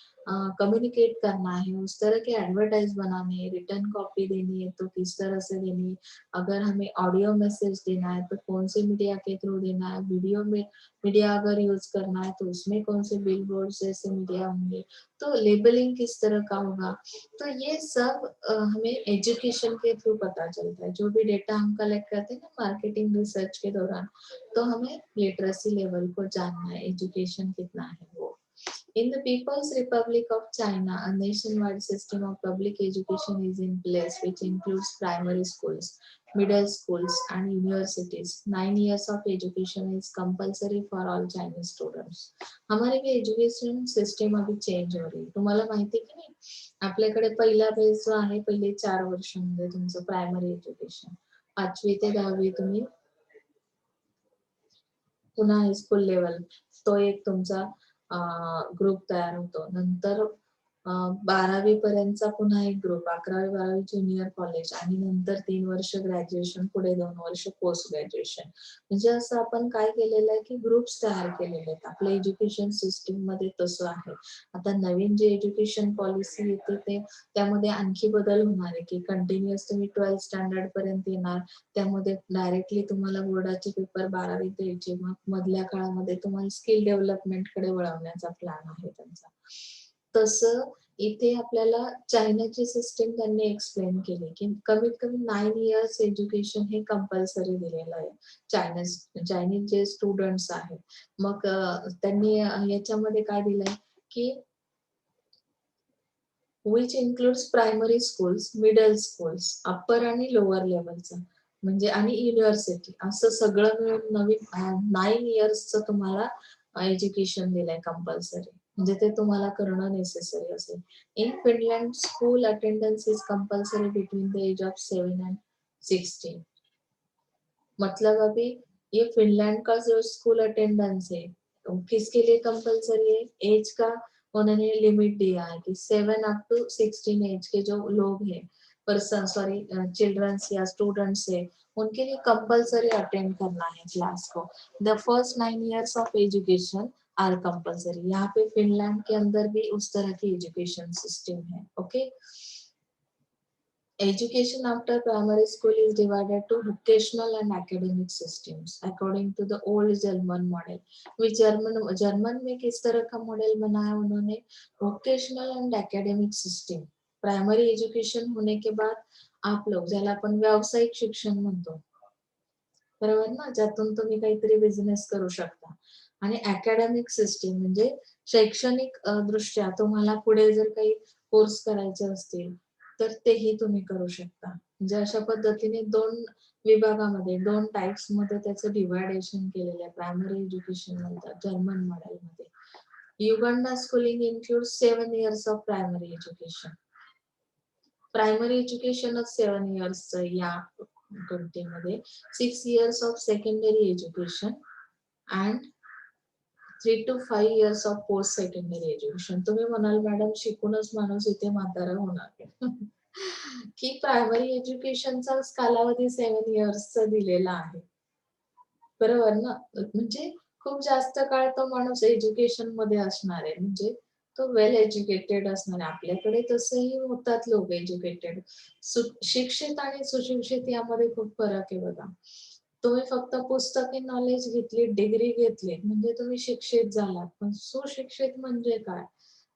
कम्युनिकेट करना है, उस तरह के एडवर्टाइज बनाने हैं. रिटर्न कॉपी देनी है तो किस तरह से देनी है, अगर हमें ऑडियो मैसेज देना है तो कौन से मीडिया के थ्रू देना है, वीडियो में मीडिया अगर यूज करना है तो उसमें कौन से बिलबोर्ड जैसे मीडिया होंगे, तो लेबलिंग किस तरह का होगा. तो ये सब हमें एजुकेशन के थ्रू पता चलता है. जो भी डेटा हम कलेक्ट करते हैं ना मार्केटिंग रिसर्च के दौरान, तो हमें लिटरेसी लेवल को जानना है, एजुकेशन कितना है वो. In the People's Republic of China, a nationwide system of public education is in place, which includes primary schools, middle schools, and universities. 9 years of education is compulsory for all Chinese students. हमारी भी education system अभी change हो रही है. तुम्हाला माहिती की नाही, आपल्याकडे पहिला बेस जो आहे, पहिले 4 वर्ष म्हणजे तुमचं प्रायमरी एज्युकेशन, 5वी ते 10वी तुम्ही पुन्हा हायस्कूल लेवल, तो एक तुमचा ग्रुप तयार होतो. नंतर 12वी पर्यंतचा पुन्हा एक ग्रुप, 11वी-12वी ज्युनियर कॉलेज, आणि नंतर 3 वर्ष ग्रॅज्युएशन, पुढे 2 वर्ष पोस्ट ग्रॅज्युएशन. म्हणजे असं आपण काय केलेलं आहे की ग्रुप्स तयार केलेले आहेत. आपल्या एज्युकेशन सिस्टीम मध्ये तसं आहे. आता नवीन जे एज्युकेशन पॉलिसी येते ते त्यामध्ये आणखी बदल होणार आहे की कंटिन्युअस तुम्ही 12th स्टँडर्ड पर्यंत येणार, त्यामध्ये डायरेक्टली तुम्हाला बोर्डाचे पेपर 12वीत द्यायचे, मग मधल्या काळामध्ये तुम्हाला स्किल डेव्हलपमेंट कडे वळवण्याचा प्लॅन आहे त्यांचा. तसं इथे आपल्याला चायनाची सिस्टीम त्यांनी एक्सप्लेन केली की कमीत कमी 9 years एज्युकेशन हे कंपल्सरी दिलेलं आहे चायनीज जे स्टुडंट्स आहेत. मग त्यांनी याच्यामध्ये काय दिलंय की which includes primary schools, middle schools, upper आणि लोअर लेवलचं, म्हणजे आणि युनिव्हर्सिटी, असं सगळं मिळून नवीन 9 yearsचं तुम्हाला एज्युकेशन दिलंय कंपल्सरी. म्हणजे ते तुम्हाला करणं नेसेसरी असेल. In Finland school attendance is compulsory between the age of 7 and 16. मतलब अभी ये फिनलैंड का जो स्कूल अटेंडेंस है किसके लिए कंपलसरी है, एज का उन्होंने लिमिट दिया है कि 7 up to 16 एज के जो लोग हैं, पर्सन सॉरी चिल्ड्रंस या स्टूडेंट्स है, उनके लिए कंपलसरी अटेंड करना है क्लास को. The first 9 years of education are compulsory. यहाँ पे फिनलैंड के अंदर भी उस तरह की एजुकेशन सिस्टम है. Okay. Education after primary school is divided to vocational and academic systems according to the old German model. which German में किस तरह का मॉडल बनाया उन्होंने, vocational end academic system. Primary education होने के बाद आप लोग ज्याला आपण व्यावसायिक शिक्षण म्हणतो, बरोबर ना, ज्यातून तुम्ही काहीतरी बिझनेस करू शकता. आणि अकॅडमिक सिस्टीम म्हणजे शैक्षणिक दृष्ट्या तुम्हाला पुढे जर काही कोर्स करायचे असतील तर तेही तुम्ही करू शकता. म्हणजे अशा पद्धतीने 2 विभागामध्ये 2 टाइप्स मध्ये त्याचं डिव्हायडेशन केलेलं आहे. प्रायमरी एज्युकेशन म्हणतात जर्मन मॉडेलमध्ये. Uganda schooling includes 7 years of primary education. Primary एज्युकेशनच 7 yearsचं या कंट्रीमध्ये. 6 years of secondary education and 3 to 5 years of post secondary education. तुम्ही म्हणाल मॅडम शिकूनच माणूस इथे म्हातारा होणार की प्रायमरी एज्युकेशनचा कालावधी 7 yearsचा दिलेला आहे, बरोबर ना. म्हणजे खूप जास्त काळ तो माणूस एज्युकेशन मध्ये असणार आहे, म्हणजे तो वेल एज्युकेटेड असणार आहे. आपल्याकडे तसंही होतात लोक एज्युकेटेड. शिक्षित आणि सुशिक्षित यामध्ये खूप फरक आहे बघा. तुम्ही फक्त पुस्तकी नॉलेज घेतली, डिग्री घेतली म्हणजे तुम्ही शिक्षित झालात, पण सुशिक्षित म्हणजे काय,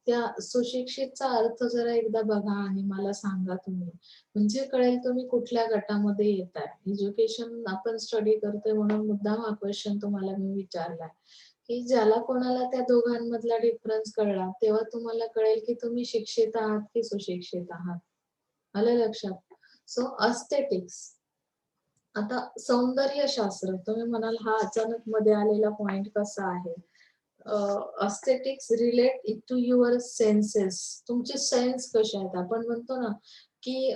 त्या सुशिक्षितचा अर्थ जरा एकदा बघा आणि मला सांगा तुम्ही, म्हणजे कळेल तुम्ही कुठल्या गटामध्ये येताय. एज्युकेशन आपण स्टडी करतोय म्हणून मुद्दाम हा क्वेश्चन तुम्हाला मी विचारलाय की ज्याला कोणाला त्या दोघांमधला डिफरन्स कळला तेव्हा तुम्हाला कळेल की तुम्ही शिक्षित आहात की सुशिक्षित आहात. आलं लक्षात. So aesthetics. आता सौंदर्यशास्त्र, तुम्ही म्हणाल हा अचानक मध्ये आलेला पॉइंट कसा आहे. Aesthetics relate to your census. तुमचे सेन्स कसे आहेत. आपण म्हणतो ना की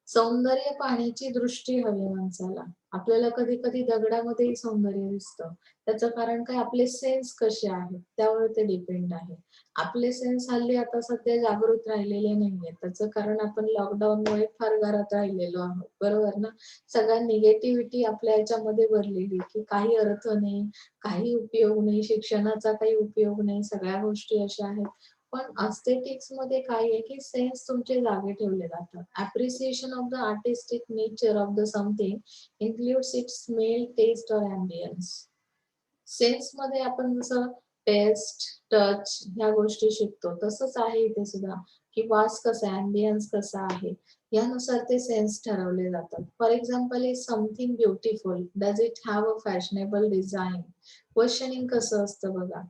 सौंदर्य पाहण्याची दृष्टी हवी माणसाला. आपल्याला कधी कधी दगडामध्येही सौंदर्य दिसतं. त्याचं कारण काय, आपले सेन्स कसे आहेत त्यावर ते डिपेंड आहे. आपले सेन्स हल्ली आता सध्या जागृत राहिलेले नाहीये. त्याचं कारण आपण लॉकडाऊनमुळे फार घरात राहिलेलो आहोत, बरोबर ना. सगळ्या निगेटिव्हिटी आपल्या याच्यामध्ये भरलेली की काही अर्थ नाही, काही उपयोग नाही, शिक्षणाचा काही उपयोग नाही, सगळ्या गोष्टी अशा आहेत. पण अस्थेटिक्स मध्ये काय आहे की सेन्स तुमचे जागे ठेवले जातात. Appreciation of the artistic nature of the something includes its smell, taste और अँबियन्स. सेन्स मध्ये आपण जसं टेस्ट, टच ह्या गोष्टी शिकतो तसंच आहे इथे सुद्धा, की वास कसा आहे, अँबियन्स कसा आहे, यानुसार ते सेन्स ठरवले जातात. For example is something beautiful, does it have a fashionable design. Questioning कसं असतं बघा,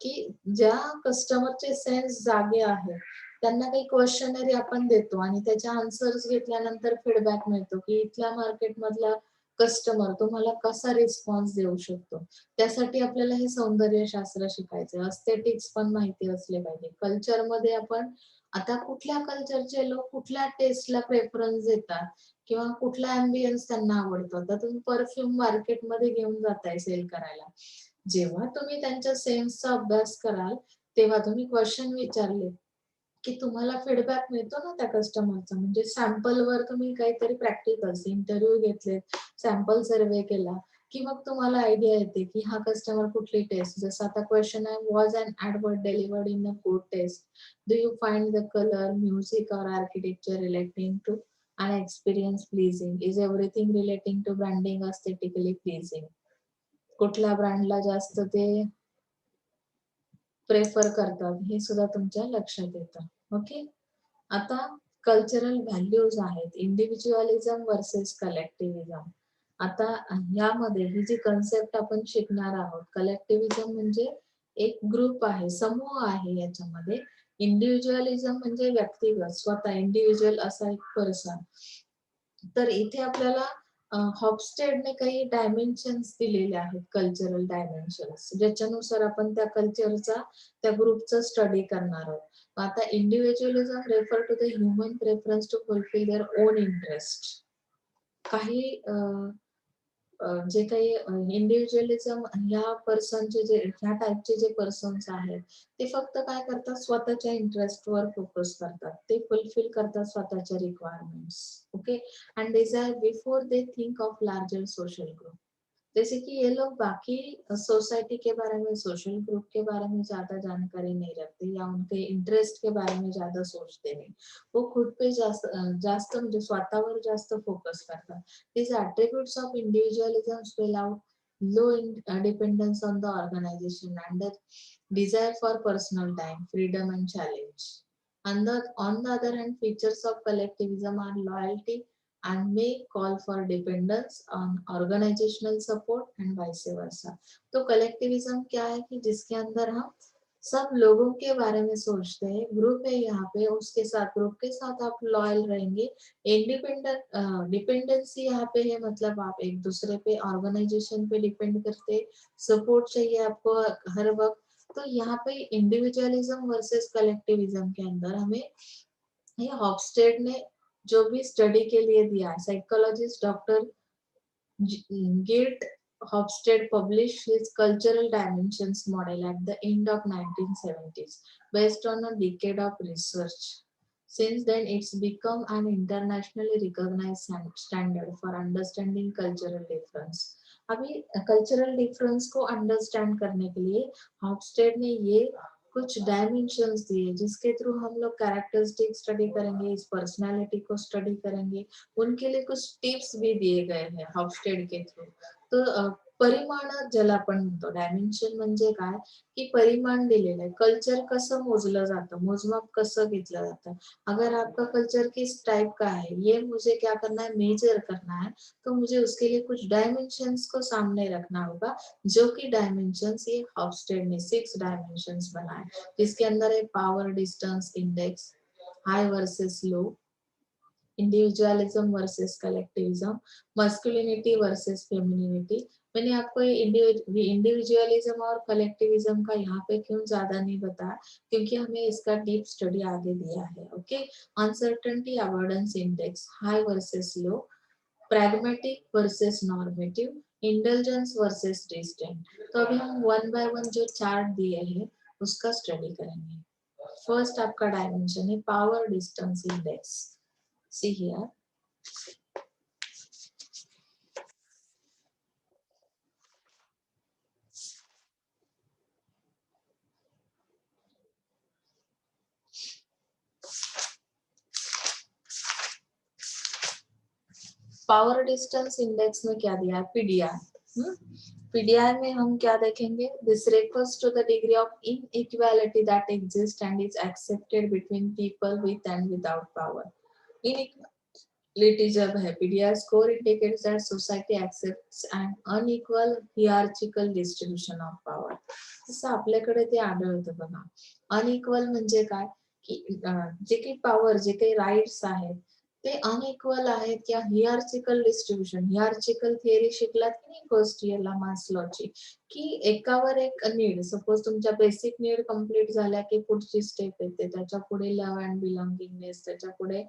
की ज्या कस्टमरचे सेन्स जागे आहे त्यांना काही क्वेश्चनरी आपण देतो आणि त्याच्या आन्सर्स घेतल्यानंतर फीडबॅक मिळतो की इथल्या मार्केट मधला कस्टमर तुम्हाला कसा रिस्पॉन्स देऊ शकतो. त्यासाठी आपल्याला हे सौंदर्य शास्त्र शिकायचं, अस्थेटिक्स पण माहिती असले पाहिजे. कल्चरमध्ये आपण आता कुठल्या कल्चरचे लोक कुठल्या टेस्टला प्रेफरन्स देतात किंवा कुठला अँबियन्स त्यांना आवडतो. आता तुम्ही परफ्यूम मार्केटमध्ये घेऊन जाताय सेल करायला, जेव्हा तुम्ही त्यांच्या सेन्सचा अभ्यास कराल तेव्हा तुम्ही क्वेश्चन विचारले की तुम्हाला फीडबॅक मिळतो ना त्या कस्टमरचा. म्हणजे सॅम्पलवर तुम्ही काहीतरी प्रॅक्टिकल्स इंटरव्ह्यू घेतले, सॅम्पल सर्वे केला की मग तुम्हाला आयडिया येते की हा कस्टमर कुठली टेस्ट. जसं आता क्वेश्चन आहे, was an advert delivered in a food test, do you find the colour music और architecture relating to an experience pleasing, is everything relating to branding aesthetically pleasing. कुठल्या ब्रँडला जास्त ते प्रेफर करतात हे सुद्धा तुमच्या लक्षात येतं. ओके, आता कल्चरल व्हॅल्यूज आहेत, इंडिव्हिज्युअलिझम वर्सेस कलेक्टिव्हिझम. आता यामध्ये ही जी कन्सेप्ट आपण शिकणार आहोत, कलेक्टिव्हिझम म्हणजे एक ग्रुप आहे, समूह आहे याच्यामध्ये. इंडिव्हिज्युअलिझम म्हणजे व्यक्तिगत, स्वतः इंडिव्हिज्युअल असा एक पर्सन. तर इथे आपल्याला हॉफस्टेडने काही डायमेन्शन्स दिलेले आहेत, कल्चरल डायमेन्शन्स, ज्याच्यानुसार आपण त्या कल्चरचा त्या ग्रुपचा स्टडी करणार आहोत. आता individualism refer to the human preference to fulfil their own interest. काही जे काही इंडिव्हिज्युअलिझम ह्या पर्सनचे जे ह्या टाइपचे जे पर्सन्स आहेत ते फक्त काय करतात, स्वतःच्या इंटरेस्टवर फोकस करतात, ते फुलफिल करतात स्वतःच्या requirements. Okay, and desire before they think of larger social group. जैसे कि ये लोग बाकी सोसाइटी के बारे में, सोशल ग्रुप के बारे में ज्यादा जानकारी नहीं रखते या उनके इंटरेस्ट के बारे में ज्यादा सोचते नहीं. वो खुद पे जास्त जास्त म्हणजे स्वतःवर जास्त फोकस करतात. These attributes of individualism spell out low dependence on the organization and the desire for personal time, freedom and challenge. On the other hand, features of collectivism are loyalty and may call for dependence on organizational support and vice versa. तो collectivism क्या है कि जिसके अंदर हम सब लोगों के बारे में सोचते हैं, ग्रुप है यहाँ पे, उसके साथ ग्रुप के साथ आप लॉयल रहेंगे. इंडिपेंडेंट डिपेंडेंसी यहाँ पे है, मतलब आप एक दूसरे पे, ऑर्गेनाइजेशन पे डिपेंड करते, सपोर्ट चाहिए आपको हर वक्त. तो यहाँ पे इंडिविजुअलिज्म वर्सेस कलेक्टिविज्म के अंदर हमें ये हॉफस्टेड ने जो भी स्टडी के लिए दिया है, psychologist doctor Gert Hofstede published his cultural dimensions model at the end of 1970s based on a decade of research. Since then, it's become an internationally recognized standard for understanding cultural difference. अभी cultural difference को understand करने के लिए हॉफस्टेड ने ये कुछ dimensions दिए जिसके through हम लोग कैरेक्टरिस्टिक स्टडी करेंगे, इस पर्सनालिटी को स्टडी करेंगे. उनके लिए कुछ टिप्स भी दिए गए हैं हॉफस्टेड के थ्रू. तो परिमाण ज्याला आपण म्हणतो, डायमेन्शन म्हणजे काय की परिमाण दिलेलं आहे, कल्चर कसं मोजलं जातं, मोजमाप कसं घेतलं जातं. अगर आपका कल्चर किस टाइप का है, ये मुझे क्या करना है, मेजर करना है, तो मुझे उसके लिए कुछ डायमेंशंस को सामने रखना होगा, जो कि डायमेंशंस ये हॉफस्टेड ने 6 डायमेंशंस बनाए, जिसके अंदर है power distance index, high versus low, individualism versus collectivism, masculinity versus femininity. मैंने आपको ये इंडिविजुअलिज्म और कलेक्टिविज्म का यहाँ पे क्यों ज्यादा नहीं बताया, क्योंकि हमें इसका डीप स्टडी आगे दिया है. Okay, uncertainty avoidance index, high versus low, pragmatic versus normative, indulgence versus distant. तो अभी हम वन बाय वन जो चार्ट दिए हैं उसका स्टडी करेंगे. फर्स्ट आपका डायमेंशन है power distance index. See here. Power distance index में क्या दिया है, पीडीआई. पीडीआई में हम क्या देखेंगे, दिस refers to the degree of inequality that exists and is accepted between people with and without power. जब है PDI score indicates that society accepts an unequal hierarchical distribution of power. जसं आपल्याकडे ते आढळतं बघा. अनइक्वल म्हणजे काय की जे काही पॉवर जे काही राईट्स आहेत ते अनइक्वल आहेत या हिरार्चिकल डिस्ट्रीब्युशन. हिरार्चिकल थिअरी शिकलात की नाही फर्स्ट इयरला मास्लोची, की एकावर एक नीड. सपोज तुमच्या बेसिक नीड कंप्लीट झाल्या की पुढची स्टेप येते, त्याच्या पुढे लव्ह अँड बिलॉंगिंगनेस, त्याच्या पुढे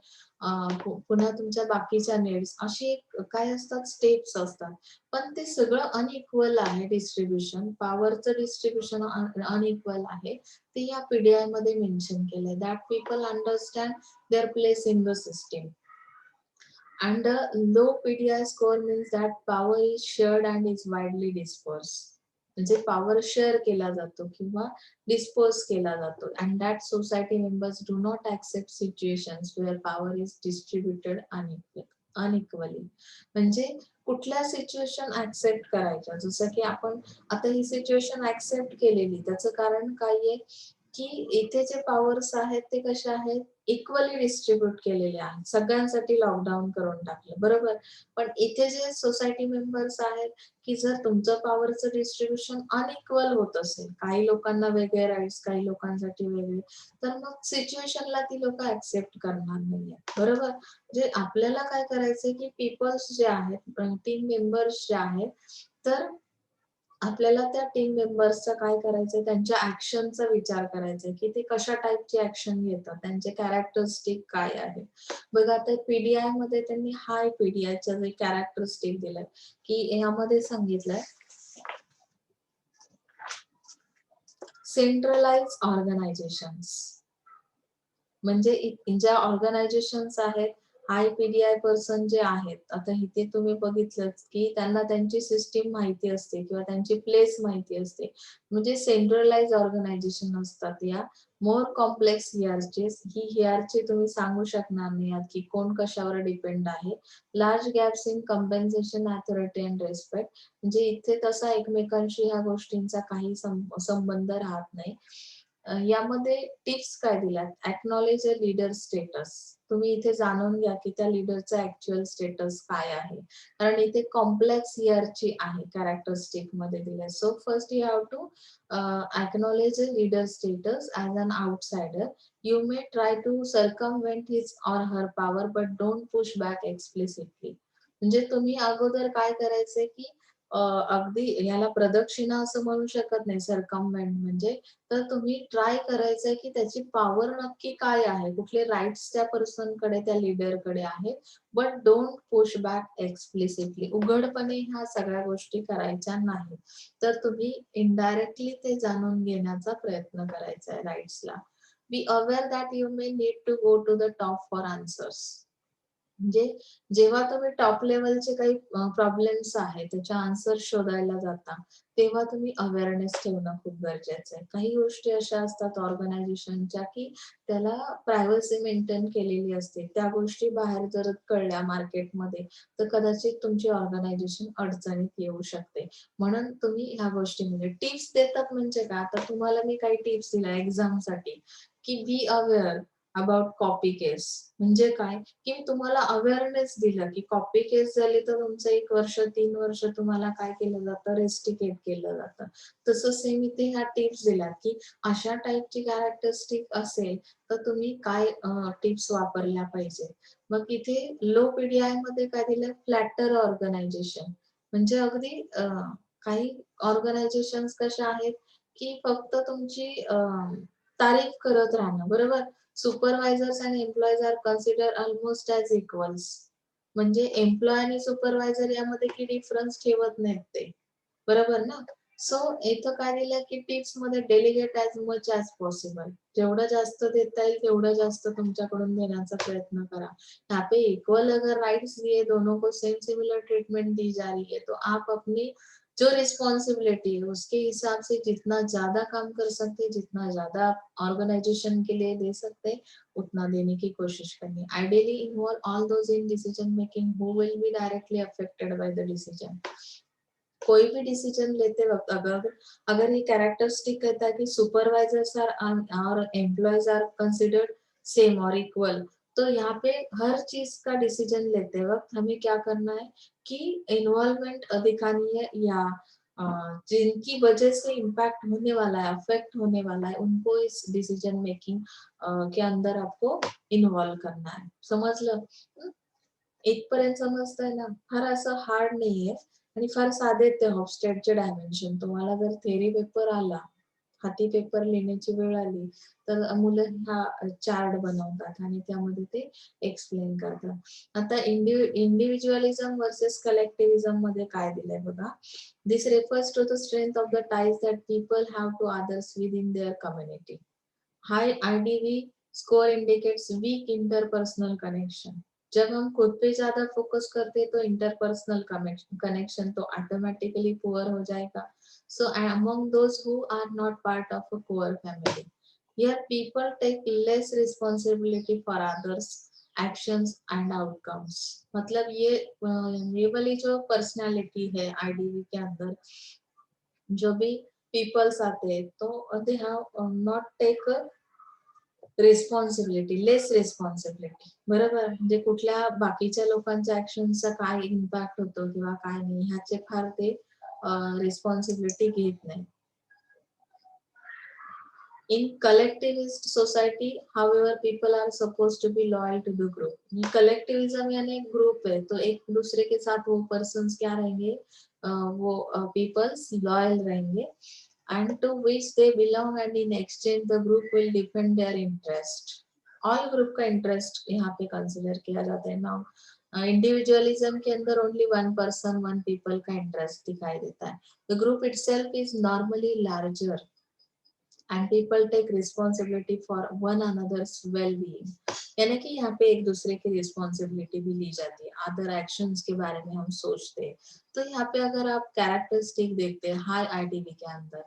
पुन्हा तुमच्या बाकीच्या नीड्स, अशी एक काय असतात स्टेप्स असतात. पण ते सगळं अनइक्वल आहे डिस्ट्रीब्युशन. पॉवरचं डिस्ट्रीब्युशन अनइक्वल आहे. ते या पीडीआय मध्ये मेन्शन केलंय. That people understand their place in the system. And a low PDI score means that power is shared and is widely dispersed. म्हणजे पॉवर शेअर केला जातो किंवा डिस्पोज केला जातो. And that society members do not accept situations where power is distributed unequally. म्हणजे कुठल्या situation accept करायच्या, जसं की आपण आता ही सिच्युएशन ऍक्सेप्ट केलेली, त्याचं कारण काय आहे की इथे जे पॉवर्स आहेत ते कसे आहेत इक्वली डिस्ट्रीब्यूट केलेले आहेत. सगळ्यांसाठी लॉकडाऊन करून टाकलं बरोबर. पण इथे जे सोसायटी मेंबर्स आहेत की जर तुमचं पॉवरचं डिस्ट्रीब्युशन अनइक्वल होत असेल, काही लोकांना वेगळे राईट्स काही लोकांसाठी वेगळे, तर मग सिच्युएशनला ती लोक ऍक्सेप्ट करणार नाहीये बरोबर. जे आपल्याला काय करायचंय की पीपल्स जे आहेत, टीम मेंबर्स जे आहेत, तर आपल्याला त्या टीम मेंबर्सचा काय करायचंय, त्यांच्या ऍक्शनचा विचार करायचा की ते कशा टाईपची ऍक्शन घेतात, त्यांचे कॅरेक्टरिस्टिक काय आहे. बघा आता पीडीआय मध्ये त्यांनी हाय पीडीआयचा जे कॅरेक्टरिस्टिक दिलाय की यामध्ये सांगितलंय सेंट्रलाइज ऑर्गनायझेशन्स. म्हणजे ज्या ऑर्गनायझेशन्स आहेत, हाय पीडीआय पर्सन जे आहेत, आता इथे तुम्ही बघितलं की त्यांना त्यांची सिस्टीम माहिती असते किंवा त्यांची प्लेस माहिती असते. म्हणजे सेंट्रलाइज ऑर्गनायझेशन असतात या. मोर कॉम्प्लेक्स हियरचीज, ही हियरची तुम्ही सांगू शकणार नाही आहात की कोण कशावर डिपेंड आहे. Large gaps in compensation authority and respect. म्हणजे इथे तसा एकमेकांशी ह्या गोष्टींचा काही संबंध राहत नाही. यामध्ये टिप्स काय दिल्यात, ऍक्नॉलेज अ लीडर स्टेटस. तुम्ही इथे जाणून घ्या की त्या लीडरचा ऍक्च्युअल स्टेटस काय आहे, कारण इथे कॉम्प्लेक्स हियरची आहे कॅरेक्टरिस्टिक मध्ये दिलंय. So first you have to acknowledge a leader status as an outsider. You may try to circumvent his or her power, but don't push back explicitly. म्हणजे तुम्ही अगोदर काय करायचंय की अगदी याला प्रदक्षिणा असं म्हणू शकत नाही सरकमवेंट म्हणजे, तर तुम्ही ट्राय करायचंय की त्याची पॉवर नक्की काय आहे, कुठले राईट्स त्या पर्सन कडे त्या लीडर कडे आहेत. But don't push back explicitly. उघडपणे ह्या सगळ्या गोष्टी करायच्या नाहीत. तर तुम्ही इनडायरेक्टली ते जाणून घेण्याचा प्रयत्न करायचा आहे राईट्सला. Be aware that you may need to go to the top for answers. म्हणजे जेव्हा तुम्ही टॉप लेवलचे काही प्रॉब्लेम्स आहेत त्याचे आन्सर शोधायला जाता, तेव्हा तुम्ही अवेअरनेस ठेवणं खूप गरजेचं आहे. काही गोष्टी अशा असतात ऑर्गनायझेशनच्या की त्याला प्रायव्हसी मेंटेन केलेली असते. त्या गोष्टी बाहेर जर कळल्या मार्केटमध्ये तर कदाचित तुमची ऑर्गनायझेशन अडचणीत येऊ शकते. म्हणून तुम्ही ह्या गोष्टीमध्ये टिप्स देतात. म्हणजे काय, आता तुम्हाला मी काही टिप्स दिल्या एक्झामसाठी की बी अवेअर अबाउट कॉपी केस. म्हणजे काय की मी तुम्हाला अवेअरनेस दिलं की कॉपी केस झाली तर तुमचं 1 वर्ष 3 वर्ष तुम्हाला काय केलं जातं, रेस्टिकेट केलं जातं. तसं सेम इथे ह्या टिप्स दिल्या की अशा टाईपची कॅरेक्टरिस्टिक असेल तर तुम्ही काय टिप्स वापरल्या पाहिजे. मग इथे लो पीडीआय मध्ये काय दिलं, फ्लॅटर ऑर्गनायझेशन. म्हणजे अगदी काही ऑर्गनायझेशन कशा आहेत की फक्त तुमची तारीफ करत राहणं बरोबर. सुपरवायझर्स आणि employees are consider almost as equals. म्हणजे एम्प्लॉय आणि सुपरवायझर यामध्ये की डिफरन्स ठेवत नाहीत ते. बरोबर ना? सो इथं काय दिलं की टिप्स मध्ये delegate as much as possible. जेवढं जास्त देता येईल तेवढं जास्त तुमच्याकडून देण्याचा प्रयत्न करा. यहाँ पे इक्वल अगर राइट्स दिए, दोनों को सेम सिमिलर ट्रीटमेंट दी जा रही है, तो आप अपनी जो रिस्पॉन्सिबिलिटी है उसके हिसाब से जितना ज्यादा काम कर सकते हैं, जितना ज्यादा आप ऑर्गेनाइजेशन के लिए दे सकते हैं, उतना देने की कोशिश करनी. Ideally involve all those in decision making who will be directly affected by the decision. कोई भी डिसीजन लेते वक्त अगर अगर ये कैरेक्टरिस्टिक कहता है कि सुपरवाइजर्स आर और एम्प्लॉयज आर कंसिडर्ड सेम और इक्वल, तो यहाँ पे हर चीज का डिसीजन लेते वक्त हमें क्या करना है कि इन्वॉल्वमेंट दिखानी है, या जिनकी वजह से इम्पैक्ट होने वाला है, अफेक्ट होने वाला है, उनको इस डिसीजन मेकिंग के अंदर आपको इन्वॉल्व करना है. समजलं? इथपर्यंत समजतंय ना? फार असं हार्ड नाहीये आणि फार साधे आहेत ते हॉफस्टेडचे डायमेन्शन. तुम्हाला जर थेअरी पेपर आला, हाती पेपर लिहिण्याची वेळ आली, तर मुलं हा चार्ट बनवतात आणि त्यामध्ये ते एक्सप्लेन करतात. आता इंडिव्हिज्युअलिझम वर्सेस कलेक्टिव्हिझम मध्ये काय दिलंय बघा. This refers to the strength of the ties that people have to others within their community. High IDV score indicates weak interpersonal connection. जब हम खुद पे ज्यादा फोकस करते हैं तो इंटरपर्सनल कनेक्शन तो ऑटोमेटिकली पुअर हो जाएगा. So among those who are not part of a poor family, here people take less responsibility for others actions and outcomes. मतलब ये वाली जो पर्सनालिटी है आईडीवी के अंदर, जो भी पीपल्स आते हैं तो they have not take responsibility, less responsibility. बरोबर? म्हणजे कुठल्या बाकीच्या लोकांच्या ऍक्शनचा काय इम्पॅक्ट होतो किंवा काय नाही ह्याचे फार ते रिस्पॉन्सिबिलिटी घेत नाही. In collectivist society, however, people are supposed to be loyal to the group. Collectivism यानी एक ग्रुप है, तो एक दूसरे के साथ वो पर्सन्स क्या रहेंगे, वो पीपल्स लॉयल रहेंगे, and to which they belong, and in exchange the group will defend their interest. All group का इंटरेस्ट यहाँ पे कंसिडर किया जाता है. नाउ इंडिविजुअलिज्म के अंदर only one person one people का इंटरेस्ट दिखाई देता है. The group itself is normally larger and people take responsibility for one another's well-being. यानी कि यहाँ पे एक दूसरे की रिस्पॉन्सिबिलिटी भी ली जाती है, अदर एक्शंस के बारे में हम सोचते हैं. तो यहाँ पे अगर आप कैरेक्टरिस्टिक देखते हैं हाई आईडीवी के अंदर,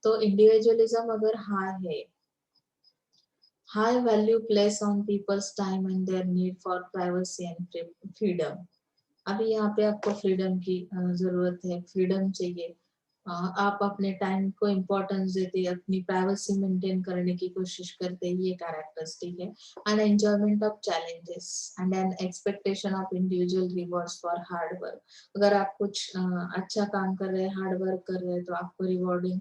तो इंडिविजुअलिज्म अगर हाई है, high value place on people's time and their need for privacy and freedom. अभी यहाँ पे आपको फ्रीडम की जरूरत है, फ्रीडम चाहिए, आप अपने टाइम को इम्पोर्टेंस देते, अपनी प्राइवेसी मेंटेन करने की कोशिश करते, ये कैरेक्टरिस्टिक है. End enjoyment of challenges end an expectation of individual rewards for hard work. अगर आप कुछ अच्छा काम कर रहे हैं, हार्ड वर्क कर रहे हैं, तो आपको रिवॉर्डिंग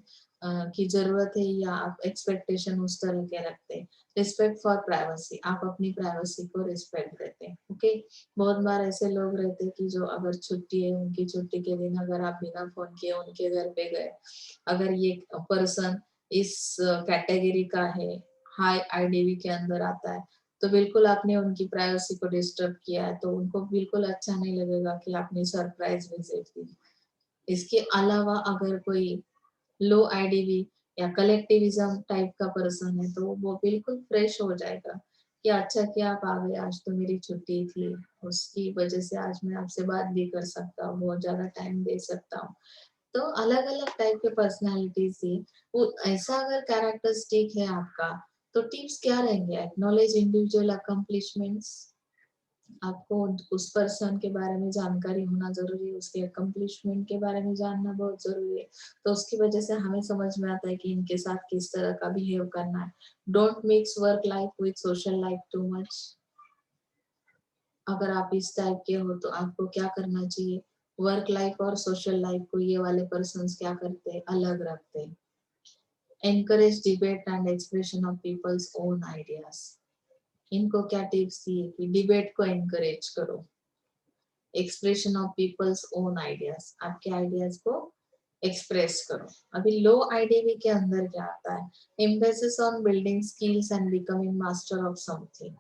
की जरूरत है, या आप एक्सपेक्टेशन उस तरह के रखते हैं. रिस्पेक्ट फॉर प्राइवेसी, आप अपनी प्राइवेसी को रिस्पेक्ट देते हैं. ओके. बहुत बार ऐसे लोग रहते हैं कि जो अगर छुट्टी है, उनकी छुट्टी के दिन अगर आप बिना फोन किए उनके घर पे गए, अगर ये पर्सन इस कैटेगरी का है, हाई आईडीवी के अंदर आता है, तो बिल्कुल आपने उनकी प्राइवेसी को डिस्टर्ब किया है, तो उनको बिल्कुल अच्छा नहीं लगेगा कि आपने सरप्राइज विजिट की. इसके अलावा अगर कोई लो आईडीवी या कलेक्टिविज्म टाइप का पर्सन है, तो वो बिल्कुल फ्रेश हो जाएगा कि अच्छा किया आप आ गए, आज तो मेरी छुट्टी थी, उसकी वजह से आज मैं आपसे बात भी कर सकता हूँ, बहुत ज्यादा टाइम दे सकता हूँ. तो अलग अलग टाइप के पर्सनालिटीज थी. वो ऐसा अगर कैरेक्टरिस्टिक है आपका, तो टिप्स क्या रहेंगे? Acknowledge individual accomplishments. आपको उस पर्सन के बारे में जानकारी होना जरूरी है, उसके अकम्प्लिशमेंट के बारे में जानना बहुत जरूरी है. तो उसकी वजह से हमें समझ में आता है कि इनके साथ किस तरह का बिहेव करना है. Don't mix work life with social life too much. अगर आप इस टाइप के हो तो आपको क्या करना चाहिए, वर्क लाइफ और सोशल लाइफ को ये वाले पर्सन क्या करते हैं, अलग रखते हैं. Encourage debate and expression of peoples own ideas. इनको क्या टिप्स दिए कि डिबेट को एनकरेज करो, expression of peoples own ideas, आपके आइडियाज को एक्सप्रेस करो. अभी लो आईडीवी के अंदर क्या आता है, emphasis on building skills and becoming master of something.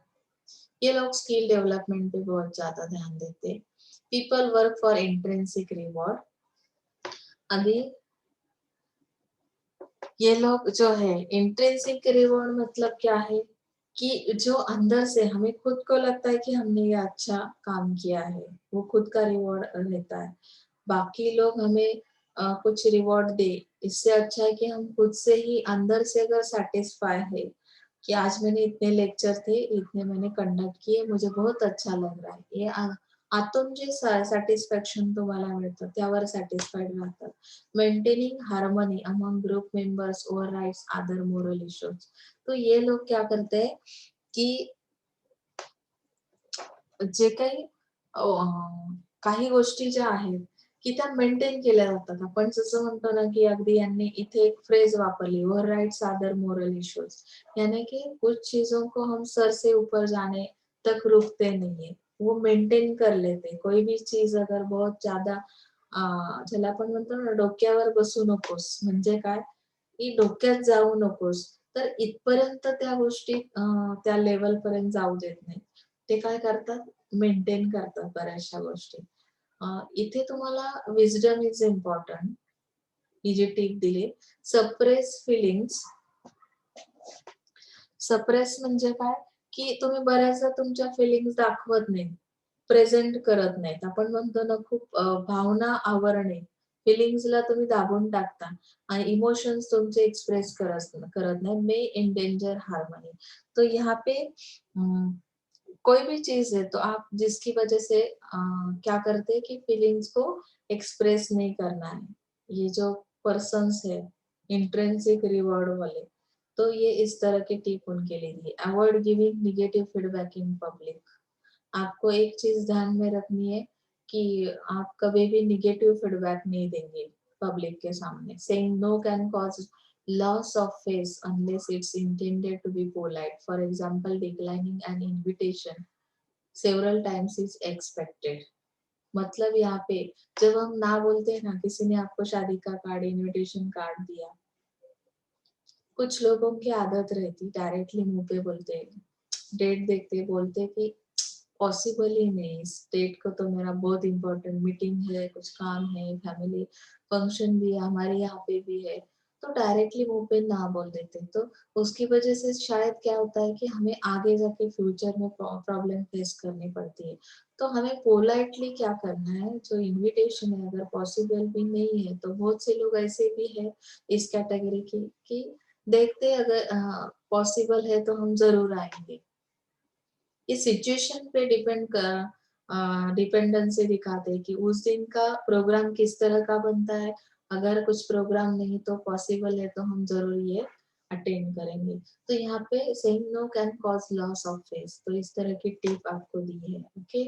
ये लोग स्किल डेवलपमेंट पे बहुत ज्यादा ध्यान देते. People work for intrinsic reward. अभी ये लोग जो है इंट्रिंसिक रिवॉर्ड मतलब क्या है कि जो अंदर से हमें खुद को लगता है कि हमने ये अच्छा काम किया है, वो खुद का रिवॉर्ड रहता है. बाकी लोग हमें कुछ रिवॉर्ड दे, इससे अच्छा है कि हम खुद से ही अंदर से अगर सेटिस्फाई है कि आज मैंने इतने लेक्चर थे, इतने मैंने कंडक्ट किए, मुझे बहुत अच्छा लग रहा है, ये आतून जे सॅटिस्फॅक्शन तुम्हाला मिळतं त्यावर सॅटिस्फाईड राहतात. Maintaining harmony among group members overrides other moral issues. तो ये लोग क्या करते हैं कि जे काही गोष्टी ज्या आहेत, की त्या मेंटेन केल्या जातात. आपण जसं म्हणतो ना, की अगदी यांनी इथे एक फ्रेज वापरली, "ओव्हरराइड्स अदर मोरल इश्यूज." यानी कि कुछ चीज़ों को हम सर से ऊपर जाने तक रुकते नहीं है. वो मेंटेन कर लेते. कोई भी चीज़ अगर बहुत ज़्यादा ज्याला आपण म्हणतो ना, डोक्यावर बसू नकोस. म्हणजे काय, की डोक्यात जाऊ नकोस. तर इथपर्यंत त्या गोष्टी त्या लेव्हलपर्यंत जाऊ देत नाही. ते काय करतात, मेंटेन करतात बऱ्याचशा गोष्टी. इथे तुम्हाला विस्डम इज इम्पोर्टंट. ही जी टिप दिली. Suppress feelings. सप्रेस म्हणजे काय, की तुम्ही बऱ्याचदा तुमच्या फीलिंग्ज दाखवत नाही. प्रेझेंट करत नाहीत. आपण म्हणतो ना, खूप भावना आवरणे. फीलिंग्जला तुम्ही दाबून टाकता आणि इमोशंस तुमचे एक्सप्रेस करत नाही. मे एंडेंजर हार्मनी. तो यहाँ पे कोई भी चीज़ है तो आप जिसकी वजह से क्या करते हैं कि फीलिंग्स को एक्सप्रेस नहीं करना है। ये जो पर्सन्स है इंट्रिंसिक रिवॉर्ड वाले, तो ये इस तरह की टिप उनके लिए दी। Avoid giving negative feedback in public. आपको एक चीज ध्यान में रखनी है कि आप कभी भी नेगेटिव फीडबैक नहीं देंगे पब्लिक के सामने। Saying no can cause loss of face unless it's intended to be polite. For example, declining an invitation several times is expected. मतलब यहाँ पे जब हम ना बोलते हैं ना, किसी ने आपको शादी का कार्ड, इनविटेशन कार्ड दिया, कुछ लोगों की आदत रहती डायरेक्टली मुंह पे बोलते हैं, डेट देखते बोलते कि पॉसिबल ही नहीं, इस डेट को तो मेरा बहुत इंपॉर्टेंट मीटिंग है, कुछ काम है, फैमिली फंक्शन भी है, हमारे यहाँ पे भी है, तो डायरेक्टली मुंह पे ना बोल देते। तो उसकी वजह से शायद क्या होता है कि हमें आगे जाके फ्यूचर में प्रॉब्लम फेस करनी पड़ती है। तो हमें पोलाइटली क्या करना है, जो इनविटेशन है अगर पॉसिबल भी नहीं है, तो बहुत से लोग ऐसे भी है इस कैटेगरी की कि देखते अगर पॉसिबल है तो हम जरूर आएंगे। इस सिचुएशन पे डिपेंडेंसी दिखाते हैं कि उस दिन का प्रोग्राम किस तरह का बनता है। अगर कुछ प्रोग्राम नहीं तो पॉसिबल है तो हम जरूर ये अटेंड करेंगे। तो यहाँ पे saying no can cause loss of face, तो इस तरह की टिप आपको दी है। ओके,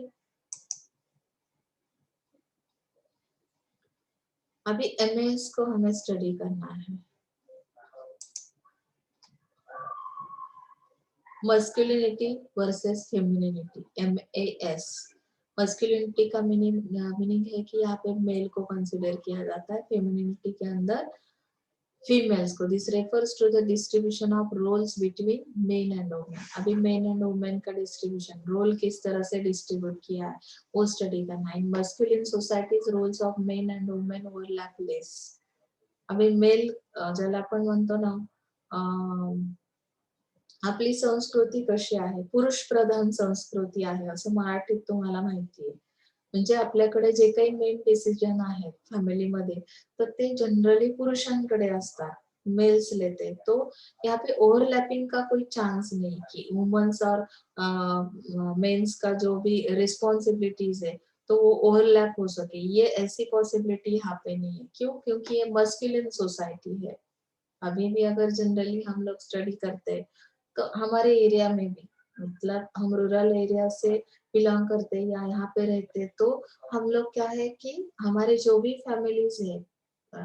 अभी एमएस को हमें स्टडी करना है। Masculinity versus femininity, MAS। Masculinity का मीनिंग है कि यहाँ पे मेल को कंसिडर किया जाता है, फेमिनिनिटी के अंदर फीमेल्स को। This refers to the distribution of roles between men and women. अभी मेन एंड वुमेन का डिस्ट्रीब्यूशन, रोल किस तरह से डिस्ट्रीब्यूट किया है वो स्टडी करना है। In masculine societies roles of men and women overlap less. अभी मेल ज्याला आपण म्हणतो ना, आपली संस्कृती कशी आहे, पुरुष प्रधान संस्कृती आहे असं मराठीत तुम्हाला माहिती आहे। म्हणजे आपल्याकडे जे काही मेन डिसिजन आहेत फॅमिलीमध्ये, तर ते जनरली पुरुषांकडे असतात, मेल्स लेते। तो यहाँ पे ओवरलैपिंग का कोई चांस नहीं कि वुमेन्स और मेंस का जो भी रिस्पॉन्सिबिलिटीज है तो वो ओवरलैप हो सके, ये ऐसी पॉसिबिलिटी यहाँ पे नहीं है। क्यों? क्योंकि ये मस्कुलिन सोसाइटी है। अभी भी अगर जनरली हम लोग स्टडी करते हैं तो हमारे एरिया में भी, मतलब हम रूरल एरिया से बिलोंग करते हैं या यहाँ पे रहते हैं, तो हम लोग क्या है कि हमारे जो भी फैमिलीज है, अ,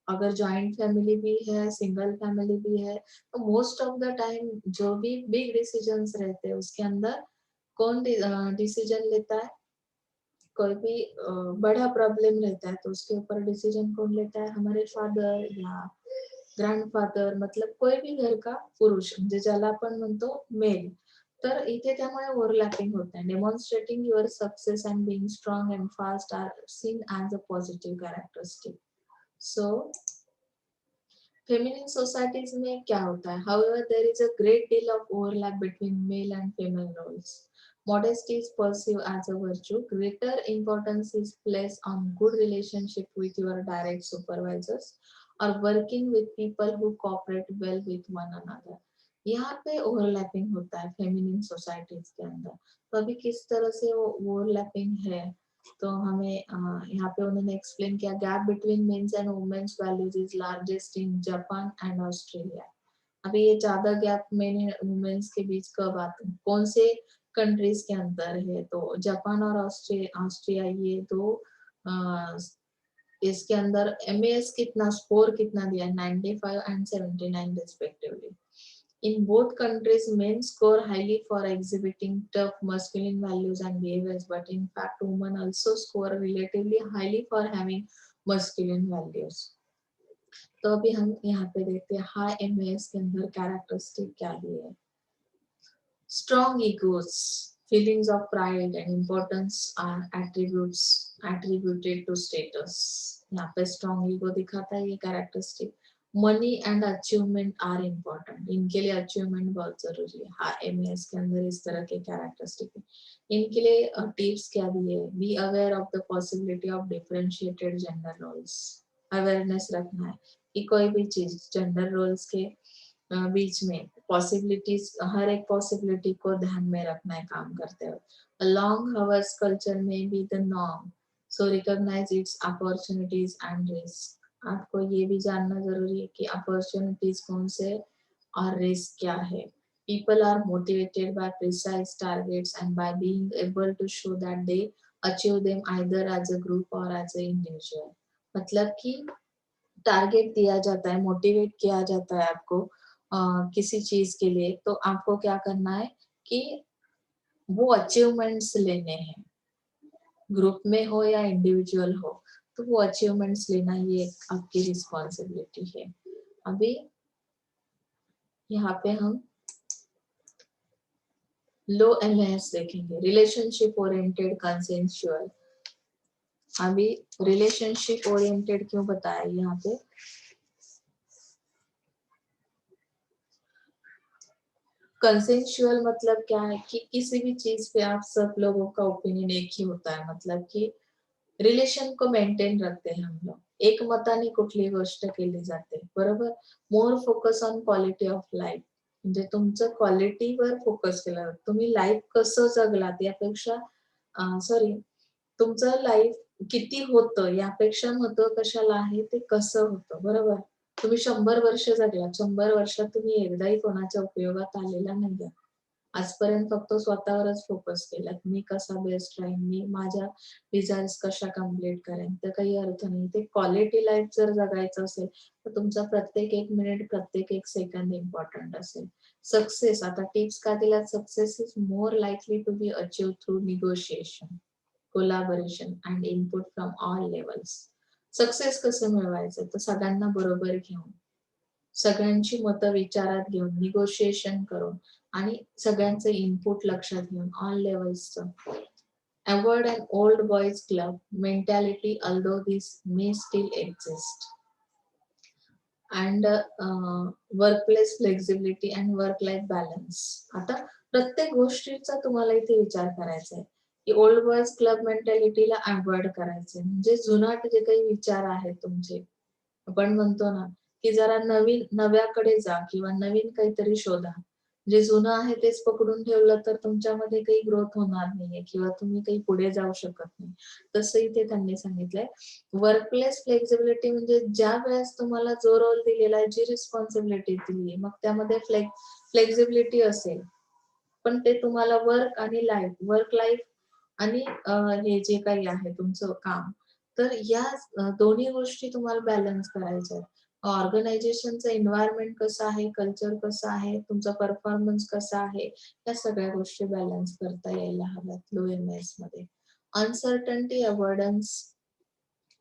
अगर जॉइंट फैमिली भी है, सिंगल फैमिली भी है, तो मोस्ट ऑफ द टाइम जो भी बिग डिसीजंस रहते हैं उसके अंदर कौन डिसीजन लेता है, कोई भी बड़ा प्रॉब्लम रहता है तो उसके ऊपर डिसीजन कौन लेता है, हमारे फादर या ग्रँडफादर, मतलब कोई भी घर का पुरुष, म्हणजे ज्याला आपण म्हणतो मेल। तर इथे त्यामुळे ओव्हरलॅपिंग होत आहे। Demonstrating your success and being strong and fast are seen as a positive characteristic. So feminine societies में क्या होता है? However, there is a great deal of overlap between male and female roles. Modesty is perceived as a virtue. Greater importance is placed on good relationship with your direct supervisors or working with people who cooperate well with one another. यहाँ पे overlapping होता है feminine societies के अंदर। तो अभी किस तरह से वो overlapping है, तो हमें यहाँ पे उन्होंने एक्सप्लेन किया, gap between mens and womens values is largest in Japan and Australia. अभी ये ज्यादा गैप मेन एंड वुमेन्स के बीच कब आते हैं, कौन से कंट्रीज के अंदर है, तो जापान और ऑस्ट्रिया ये दो इसके अंदर एमएएस कितना स्कोर कितना दिया, 95 end 79 respectively. In both countries, men score highly for exhibiting tough masculine values and behaviors, but in fact, women also score relatively highly for having masculine values. तो अभी हम यहाँ पे देखते हैं हाई एमएएस के अंदर कैरेक्टरिस्टिक क्या दी है. Strong egos, feelings of pride and importance are attributes attributed to status. यहाँ पे strong ego दिखाता है ये कैरेक्टरिस्टिक. मनी एंड अचीवमेंट आर इम्पोर्टेंट, इनके लिए अचीवमेंट बहुत जरूरी है. हाँ एमएएस के अंदर इस तरह के कैरेक्टरिस्टिक है. इनके लिए टिप्स क्या दिए, be aware of the possibility of differentiated gender roles. Awareness रखना है कि कोई भी चीज जेंडर रोल्स के बीच में पॉसिबिलिटीज, हर एक पॉसिबिलिटी को ध्यान में रखना है काम करते हुए. लॉन्ग हावर्स कल्चर में be the norm, so recognise its opportunities and risk. आपको ये भी जानना जरूरी है कि अपॉर्चुनिटीज कौन से और रिस्क क्या है. People are motivated by precise targets and by being able to show that they achieve them either as a group or as an individual. मतलब कि टारगेट दिया जाता है, मोटिवेट किया जाता है आपको किसी चीज के लिए, तो आपको क्या करना है कि वो अचीवमेंट्स लेने हैं, ग्रुप में हो या इंडिविजुअल हो, तो वो अचीवमेंट्स लेना ये आपकी रिस्पॉन्सिबिलिटी है. अभी यहाँ पे हम लो एमएएस देखेंगे, रिलेशनशिप ओरिएंटेड कंसेंसुअल. अभी रिलेशनशिप ओरिएंटेड क्यों बताया यहाँ पे, कंसेंसुअल मतलब क्या है कि किसी भी चीज पे आप सब लोगों का ओपिनियन एक ही होता है, मतलब कि रिलेशन को मेंटेन रखते हैं हम लोग, एक मताने कुठली गोष्ट केली जाते, बरोबर. More focus on quality of life, म्हणजे तुमचं क्वालिटीवर फोकस केला जातो, तुम्ही लाईफ कसं जगलात यापेक्षा, सॉरी, तुमचं लाईफ किती होतं यापेक्षा महत्व कशाला आहे ते कसं होतं, बरोबर. तुम्ही 100 वर्ष जगलात, 100 वर्षात तुम्ही एकदाही कोणाच्या उपयोगात आलेला नाहीये. आजपर्यंत फक्त स्वतःवरच फोकस केलात, मी कसा बेस्ट राहीन, मी माझ्या डिझायर्स कशा कम्प्लीट करेन, तर काही अर्थ नाही. ते क्वालिटी लाईफ जर जगायचं असेल तर तुमचा प्रत्येक 1 मिनिट, प्रत्येक 1 सेकंद इम्पॉर्टंट असेल. सक्सेस, आता टिप्स का दिल्यात, success is more likely to be achieved through negotiation, collaboration and input from all levels. Success कसं मिळवायचं, तर सगळ्यांना बरोबर घेऊन, सगळ्यांची मतं विचारात घेऊन, निगोशिएशन करून आणि सगळ्यांचे इनपुट लक्षात घेऊन, ऑल लेवल्सचं. Avoid an old boys club mentality although this may still exist. And workplace flexibility and work life balance. आता प्रत्येक गोष्टीचा तुम्हाला इथे विचार करायचा आहे की ओल्ड बॉयज क्लब मेंटॅलिटीला अवॉइड करायचंय, म्हणजे जुनाट जे काही विचार आहेत तुमचे, आपण म्हणतो ना की जरा नव्याकडे जा किंवा नवीन काहीतरी शोधा. जे जुनं आहे तेच पकडून ठेवलं तर तुमच्यामध्ये काही ग्रोथ होणार नाहीये किंवा तुम्ही काही पुढे जाऊ शकत नाही. तसं इथे त्यांनी सांगितलंय. वर्कप्लेस फ्लेक्झिबिलिटी म्हणजे ज्या वेळेस तुम्हाला जो रोल दिलेला आहे, जी रिस्पॉन्सिबिलिटी दिली, मग त्यामध्ये फ्लेक्झिबिलिटी असेल, पण ते तुम्हाला वर्क आणि लाईफ, वर्क लाईफ आणि हे जे काही आहे तुमचं काम, तर या दोन्ही गोष्टी तुम्हाला बॅलन्स करायच्या आहेत. ऑर्गनायझेशनचं एन्व्हायरमेंट कसं आहे, कल्चर कसं आहे, तुमचा परफॉर्मन्स कसा आहे, या सगळ्या गोष्टी बॅलन्स करता यायला हव्यात लो एमएस मध्ये. अनसर्टन्टी अवॉइडन्स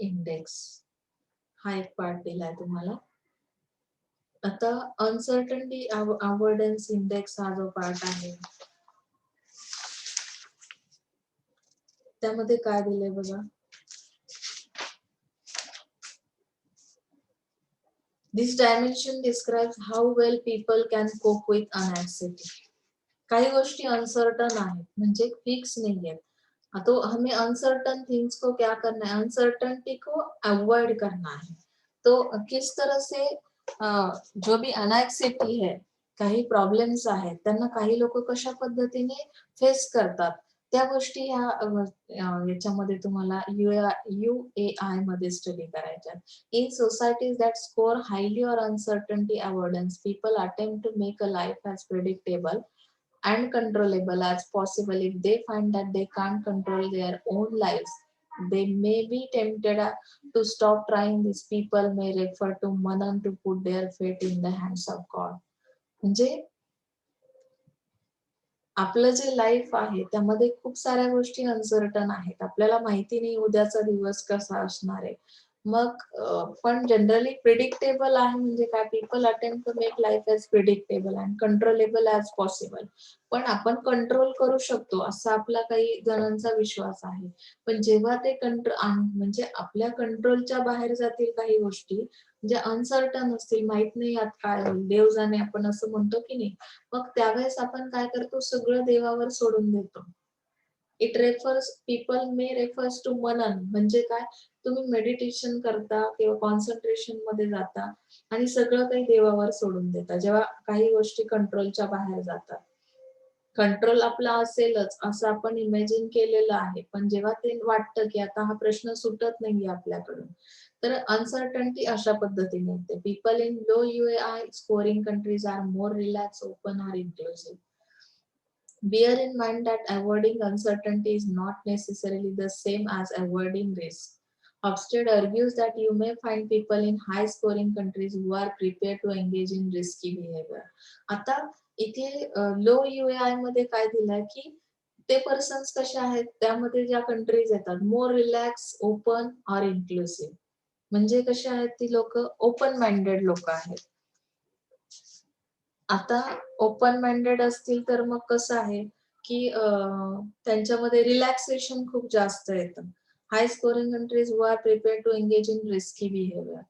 इंडेक्स हा एक पार्ट दिलाय तुम्हाला. आता अनसर्टन्टी अवॉइडन्स इंडेक्स हा जो पार्ट आहे त्यामध्ये काय दिलंय बघा. This dimension describes how well people can cope with anxiety. काही गोष्टी अनसर्टन आहेत, म्हणजे फिक्स नहीं है, तो हमें अनसर्टन थिंग्स को क्या करना है, अनसर्टनिटी को अवॉइड करना है. तो किस तरह से जो भी अनएक्सिटी है, काही प्रॉब्लेम्स आहेत, त्यांना काही लोक कशा पद्धतीने फेस करतात, त्या गोष्टी याच्यामध्ये तुम्हाला UAI मध्ये स्टडी करायच्या. In societies that score highly on uncertainty avoidance, people attempt to make a life as predictable uncontrollable as possible. If they find that they can't control their own lives, they may be tempted to stop trying. These people may refer to Manan to put their fate in the hands of God. म्हणजे आपलं जे life आहे त्यामध्ये खूप साऱ्या गोष्टी uncertain आहेत. आपल्याला माहिती नाही उद्याचा दिवस कसा असणार आहे. मग पण जनरली प्रिडिक्टेबल आहे म्हणजे काय, people attempt to make life as predictable and controllable as possible. पण आपण कंट्रोल करू शकतो असा आपला काही जणांचा विश्वास आहे. पण जेव्हा ते म्हणजे आपल्या कंट्रोलच्या बाहेर जातील काही गोष्टी, म्हणजे अनसर्टन असतील, माहित नाही यात काय होईल, देव जाणे आपण असं म्हणतो की नाही, मग त्यावेळेस आपण काय करतो, सगळं देवावर सोडून देतो. It refers, people may refers to मनन, म्हणजे काय, तुम्ही मेडिटेशन करता किंवा कॉन्सन्ट्रेशन मध्ये जाता आणि सगळं काही देवावर सोडून देता जेव्हा काही गोष्टी कंट्रोलच्या बाहेर जातात. कंट्रोल आपला असेलच असं आपण इमॅजिन केलेलं आहे, पण जेव्हा ते वाटतं की आता हा प्रश्न सुटत नाहीये आपल्याकडून, तर अनसर्टनिटी अशा पद्धतीने येते. People in low UAI scoring countries are more relax, open और inclusive. Bear in mind that avoiding uncertainty is not necessarily the same as avoiding risk. Hofstede argues that you may find people in high scoring countries who are prepared to engage in risky behavior. आता इथे low UAI मध्ये काय दिलंय की ते persons कसे आहेत, त्यामध्ये ज्या कंट्रीज येतात मोर रिलॅक्स, ओपन और इन्क्लुसिव्ह, म्हणजे कसे आहेत ती लोक, ओपन माइंडेड लोक आहेत. आता ओपन माइंडेड असतील तर मग कसं आहे की त्यांच्यामध्ये रिलॅक्सेशन खूप जास्त येतं. High scoring countries who are prepared to engage in risky behaviour,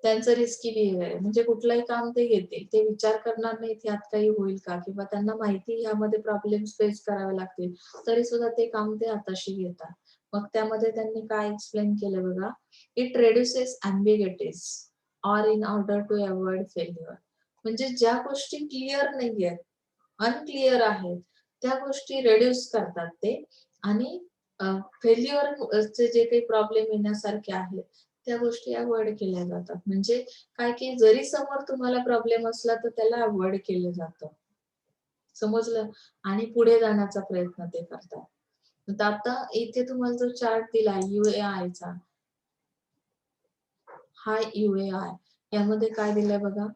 त्यांचं रिस्की बिहेवियर म्हणजे कुठलंही काम ते घेतील, ते विचार करणार नाहीत ह्यात काही होईल का, किंवा त्यांना माहिती ह्यामध्ये प्रॉब्लेम फेस करावे लागतील, तरी सुद्धा ते काम ते हाताशी घेतात. मग त्यामध्ये त्यांनी काय एक्सप्लेन केलं बघा, it reduces ambiguities or in order to avoid failure, म्हणजे ज्या गोष्टी क्लिअर नाहीयेत, अनक्लिअर आहेत, त्या गोष्टी रेड्यूस करतात ते, आणि फेल्युअरचे जे काही प्रॉब्लेम येण्यासारखे आहेत त्या गोष्टी अवॉइड केल्या जातात. म्हणजे काय की जरी समोर तुम्हाला प्रॉब्लेम असला तर त्याला अवॉइड केलं जातं, समजलं, आणि पुढे जाण्याचा प्रयत्न ते करतात. तर आता इथे तुम्हाला जो चार्ट दिला UAIचा, हाय UAI, यामध्ये काय दिलंय बघा,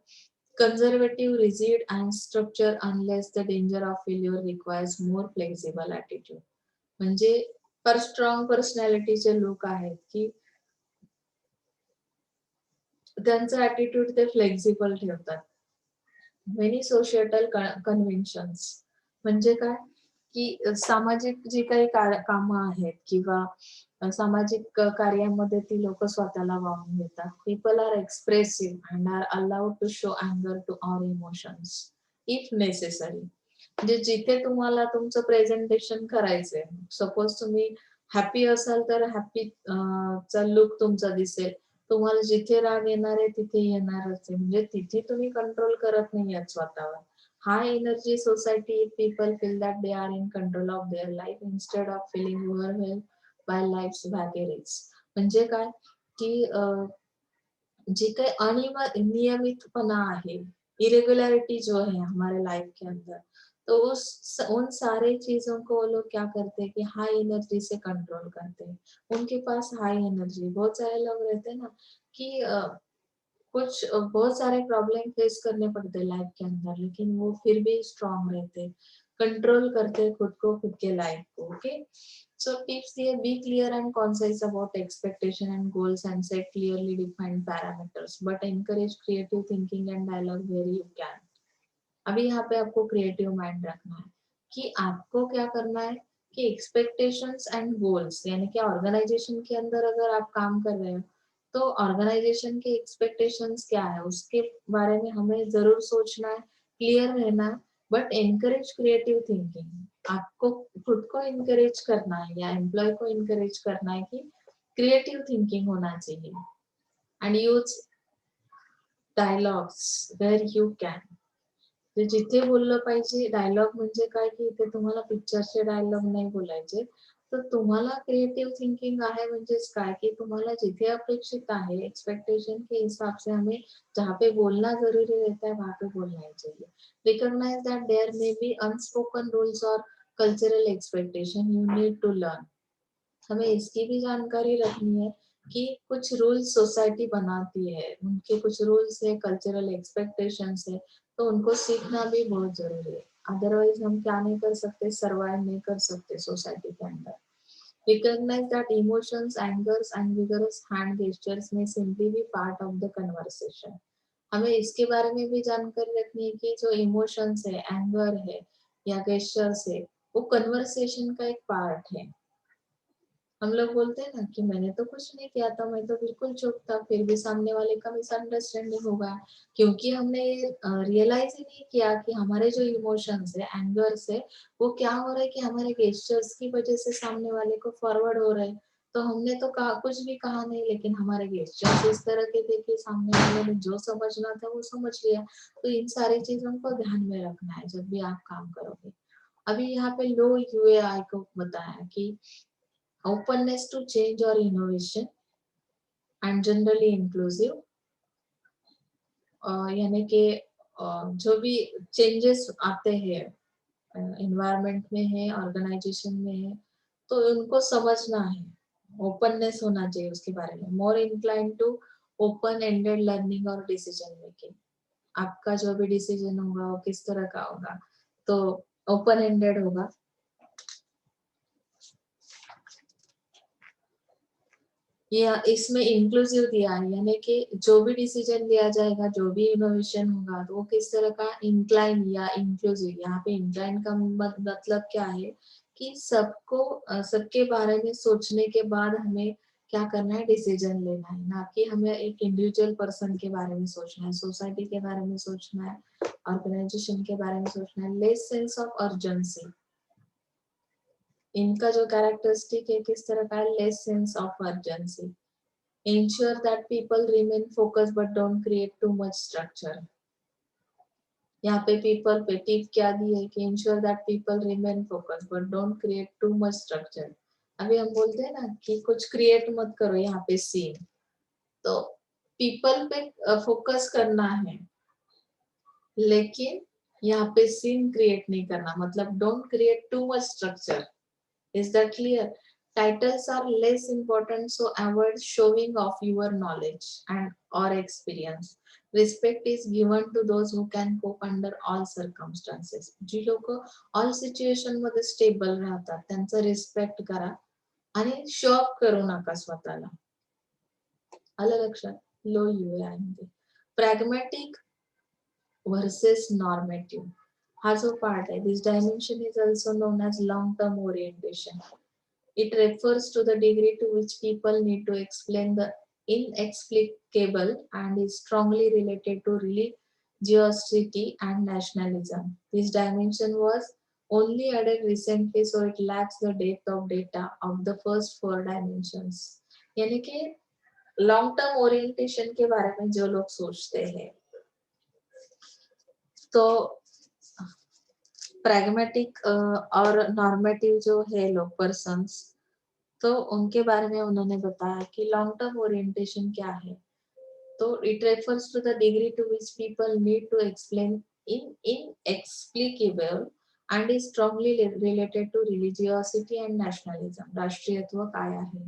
conservative, rigid and structure unless the danger of failure requires more flexible attitude. म्हणजे पर स्ट्रॉंग पर्सनॅलिटीचे लोक आहेत की त्यांचं ऍटिट्यूड ते फ्लेक्झिबल ठेवतात. मेनी सोशिएटल कन्व्हेन्शन्स, म्हणजे काय की सामाजिक जी काही कामं आहेत किंवा सामाजिक कार्यामध्ये ती लोक स्वतःला वाहून घेतात. People are expressive and are allowed to show अँगर to or emotions if necessary. म्हणजे जिथे तुम्हाला तुमचं प्रेझेंटेशन करायचंय, सपोज तुम्ही हॅपी असाल तर हॅपी चा लुक तुमचा दिसेल, तुम्हाला जिथे राग येणार आहे तिथे येणारच आहे, म्हणजे तिथे तुम्ही कंट्रोल करत नाही आहात स्वतःवर. High energy society people feel that they are in control of their life instead of feeling overwhelmed by life's vagaries. म्हणजे काय की जी काही अनियमितपणा है, इरेगुलरिटी जो है हमारे लाइफ के अंदर, तो उन सारे चीजों को वो लोग क्या करते हैं कि हाई एनर्जी से कंट्रोल करते हैं. उनके पास हाई एनर्जी, बहुत सारे लोग रहते हैं ना कि बहुत सारे प्रॉब्लम फेस करने पड़ते हैं लाइफ के अंदर, लेकिन वो फिर भी स्ट्रांग रहते, कंट्रोल करते खुद को, खुद के लाइफ को. ओके, so tips दिए, be clear and concise about expectation and goals and set clearly defined parameters, but encourage creative thinking and dialogue where you can. अभी यहाँ पे आपको क्रिएटिव माइंड रखना है कि आपको क्या करना है कि एक्सपेक्टेशंस एंड गोल्स, यानी कि ऑर्गेनाइजेशन के अंदर अगर आप काम कर रहे हो तो ऑर्गेनाइजेशन के एक्सपेक्टेशंस क्या है उसके बारे में हमें जरूर सोचना है, क्लियर रहना है, बट एनकरेज क्रिएटिव थिंकिंग. आपको खुद को इनकरेज करना है या एम्प्लॉय को इनकरेज करना है कि क्रिएटिव थिंकिंग होना चाहिए. And use dialogues where you can, ते जिथे बोललं पाहिजे. डायलॉग म्हणजे काय की इथे तुम्हाला पिक्चरचे डायलॉग नाही बोलायचे, तर तुम्हाला क्रिएटिव थिंकिंग आहे म्हणजेच काय की तुम्हाला जिथे अपेक्षित आहे एक्सपेक्टेशन के हिसाब से हमें जहाँ पे बोलना जरूरी रहता है वहां पे बोलना ही चाहिए. Recognise that there may be unspoken rules और cultural expectation you need to learn. हमें इसकी भी जानकारी रखनी है कि कुछ रूल्स सोसाइटी बनाती है, उनके कुछ रूल्स है, कल्चरल एक्सपेक्टेशंस है, तो उनको सीखना भी बहुत जरूरी है. अदरवाइज हम क्या नहीं कर सकते, सर्वाइव नहीं कर सकते सोसाइटी के अंदर. Recognize that emotions, angers and vigorous hand gestures may simply be part of the conversation. हमें इसके बारे में भी जानकारी रखनी है कि जो इमोशंस है, एंगर है या गेस्चर्स है, वो कन्वर्सेशन का एक पार्ट है. हम लोग बोलते हैं ना कि मैंने तो कुछ नहीं किया था, मैं तो बिल्कुल चुप था, फिर भी सामने वाले का मिसअंडरस्टैंडिंग होगा क्योंकि हमने ये रियलाइज ही नहीं किया कि हमारे जो इमोशंस है, एंगर से वो क्या हो रहा है कि हमारे गेस्चर्स की वजह से सामने वाले को फॉरवर्ड हो रहे हैं. तो हमने तो कहा कुछ भी कहा नहीं, लेकिन हमारे गेस्चर्स इस तरह के थे कि सामने वाले ने जो समझना था वो समझ लिया. तो इन सारी चीजों को ध्यान में रखना है जब भी आप काम करोगे. अभी यहाँ पे लो यूएआई को बताया कि openness to change or innovation and generally inclusive. यानी कि जो भी चेंजेस आते हैं एनवायरनमेंट में है, ऑर्गेनाइजेशन में है, तो उनको समझना है, ओपननेस होना चाहिए उसके बारे में. More incline to open ended learning और डिसीजन मेकिंग. आपका जो भी डिसीजन होगा वो किस तरह का होगा, तो ओपन एंडेड होगा. या इसमें इंक्लूसिव दिया है, यानी कि जो भी डिसीजन लिया जाएगा, जो भी इनोवेशन होगा, तो वो किस तरह का इंक्लाइन या इंक्लूसिव. यहाँ पे इंक्लाइन का मतलब क्या है कि सबको सबके बारे में सोचने के बाद हमें क्या करना है, डिसीजन लेना है, ना कि हमें एक इंडिविजुअल पर्सन के बारे में सोचना है, सोसाइटी के बारे में सोचना है, ऑर्गेनाइजेशन के बारे में सोचना है. Less sense of urgency. इनका जो कैरेक्टरिस्टिक है किस तरह का है, less sense of urgency. Ensure that people remain focused but don't create too much structure. यहाँ पे people पे टिप क्या दी है कि ensure that people remain focused but don't create too much structure. अभी हम बोलते हैं ना कि कुछ क्रिएट मत करो यहाँ पे सीन, तो people पे फोकस करना है, लेकिन यहाँ पे सीन क्रिएट नहीं करना, मतलब don't create too much structure. Is that clear? Titles are less important, so avoid showing off your knowledge and or experience. Respect is given to those who can cope under all circumstances. जी लोक all situation मध्ये stable राहतात त्यांचा respect करा आणि show off करू नका स्वतःला. आलं लक्षात? लो यूआय मध्ये pragmatic versus normative. हा जो पार्ट आहे, this dimension is also known as long-term orientation. It refers to the degree to which people need to explain the inexplicable and is strongly related to religiosity and nationalism. This dimension was only added recently, so it lacks the depth of data of the first four dimensions. यानी कि long term orientation के बारे में जो लोग सोचते हैं, तो pragmatic और नॉर्मेटिव जो है लोग पर्सन्स, तो उनके बारे में उन्होंने बताया कि लॉन्ग टर्म ओरिएंटेशन क्या है. तो it refers to the degree to which people need to explain in inexplicable and is strongly related to religiosity and nationalism. राष्ट्रीयत्व काय आहे.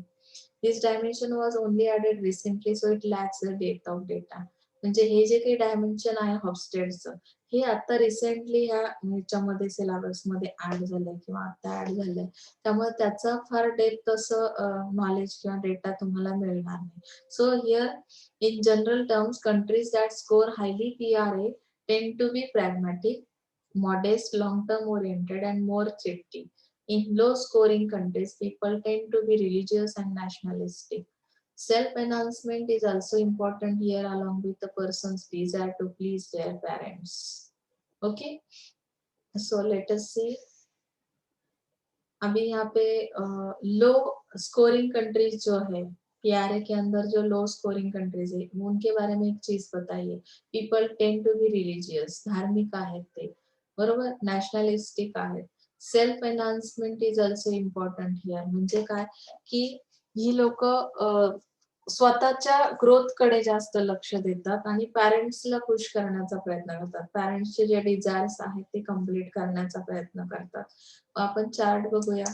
This dimension was only added recently, so it lacks the depth of data. म्हणजे हे जे काही dimension आहे हॉफस्टेडचं, हे आता रिसेंटली ह्याच्यामध्ये सिलेबस मध्ये ऍड झालंय किंवा आता ऍड झालंय, त्यामुळे त्याचा फार डेप्थ असं नॉलेज किंवा डेटा तुम्हाला मिळणार नाही. So here in general terms, countries that score highly PRA tend to be pragmatic, modest, long-term oriented and more thrifty. In low-scoring countries, people tend to be religious and nationalistic. Self-enhancement is also important here along with the person's desire to please their parents. Okay, so let us see. अभी यहाँ पे low scoring countries जो है, PRA के अंदर जो low scoring countries है, उनके बारे में एक चीज बताइए. पीपल टेंड टू बी रिलीजियस, धार्मिक आहेत ते, बरोबर, नॅशनलिस्टिक आहेत. Self enhancement is also important here. म्हणजे काय की ही लोक स्वतःच्या ग्रोथ कडे जास्त लक्ष देतात आणि पॅरेंट्सला खुश करण्याचा प्रयत्न करतात. पॅरेंट्सचे जे डिझायर्स आहेत ते कम्प्लीट करण्याचा प्रयत्न करतात. आपण चार्ट बघूया.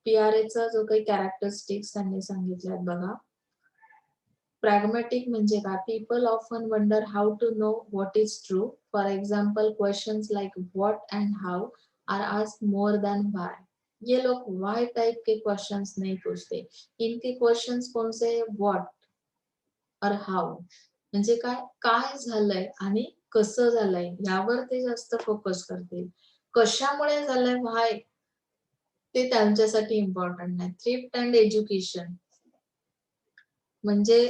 पीआरएचा जो काही कॅरेक्टरिस्टिक्स त्यांनी सांगितल्यात बघा. Pragmatic म्हणजे काय? People often wonder how to know what is true. For example, questions like what and how are asked more than why. ये लोग why टाइप के क्वेश्चंस नहीं पूछते. इनके क्वेश्चंस कौन से है? What और how. म्हणजे काय झालंय आणि कसं झालंय यावर ते जास्त फोकस करतील. कशामुळे झालंय why ते त्यांच्यासाठी इम्पॉर्टंट नाही. थ्रिफ्ट अँड एज्युकेशन म्हणजे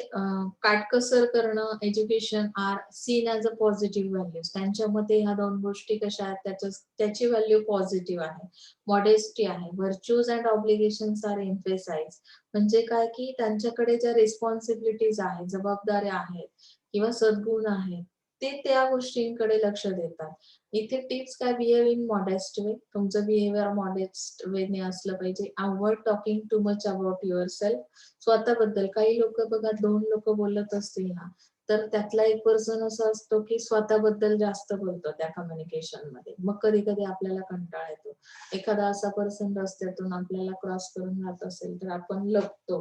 काटकसर करणं, education are seen as a positive values. त्यांच्या मते ह्या दोन गोष्टी कशा आहेत, त्याची व्हॅल्यू पॉझिटिव्ह आहे. मॉडेस्टी आहे. Virtues and obligations are emphasise. म्हणजे काय की त्यांच्याकडे ज्या रिस्पॉन्सिबिलिटीज आहेत, जबाबदाऱ्या आहेत किंवा सद्गुण आहेत, ते त्या गोष्टींकडे लक्ष देतात. इथे टिप्स काय? बिहेव इन मॉडेस्ट वे. तुमचं बिहेवियर मॉडेस्ट वेने असलं पाहिजे. Avoid talking too much about your self. स्वतःबद्दल काही लोक बघा, दोन लोक बोलत असतील ना, तर त्यातला एक पर्सन असा असतो की स्वतःबद्दल जास्त बोलतो त्या कम्युनिकेशन मध्ये. मग कधी कधी आपल्याला कंटाळा येतो. एखादा असा पर्सन रस्त्यातून आपल्याला क्रॉस करून जात असेल तर आपण लपतो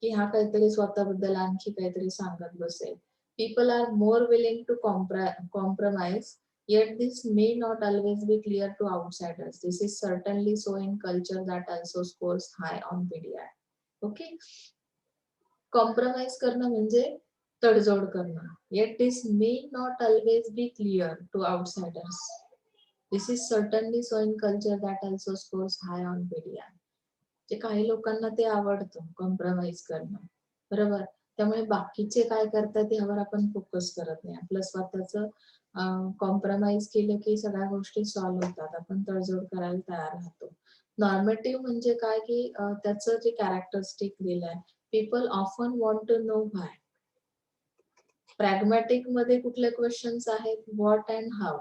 की हा काहीतरी स्वतःबद्दल आणखी काहीतरी सांगत बसेल. People are more willing to compromise. Yet this may not always be clear to outsiders. This is certainly so in culture that also scores high on PDI. Okay. Compromise करणं म्हणजे तडजोड करणं. Yet this may not always be clear to outsiders. This is certainly so in culture that also scores high on PDI. जे काही लोकांना ते आवडतं compromise करणं, बरोबर. त्यामुळे बाकीचे काय करतात यावर आपण फोकस करत नाही. आपलं स्वतःच कॉम्प्रोमाइज केलं की सगळ्या गोष्टी सॉल्व्ह होतात. आपण तडजोड करायला तयार राहतो. नॉर्मेटिव्ह म्हणजे काय की त्याचं जे कॅरेक्टरिस्टिक दिलंय, people often want to know why. Pragmatic मध्ये कुठले क्वेश्चन्स आहेत? What and how.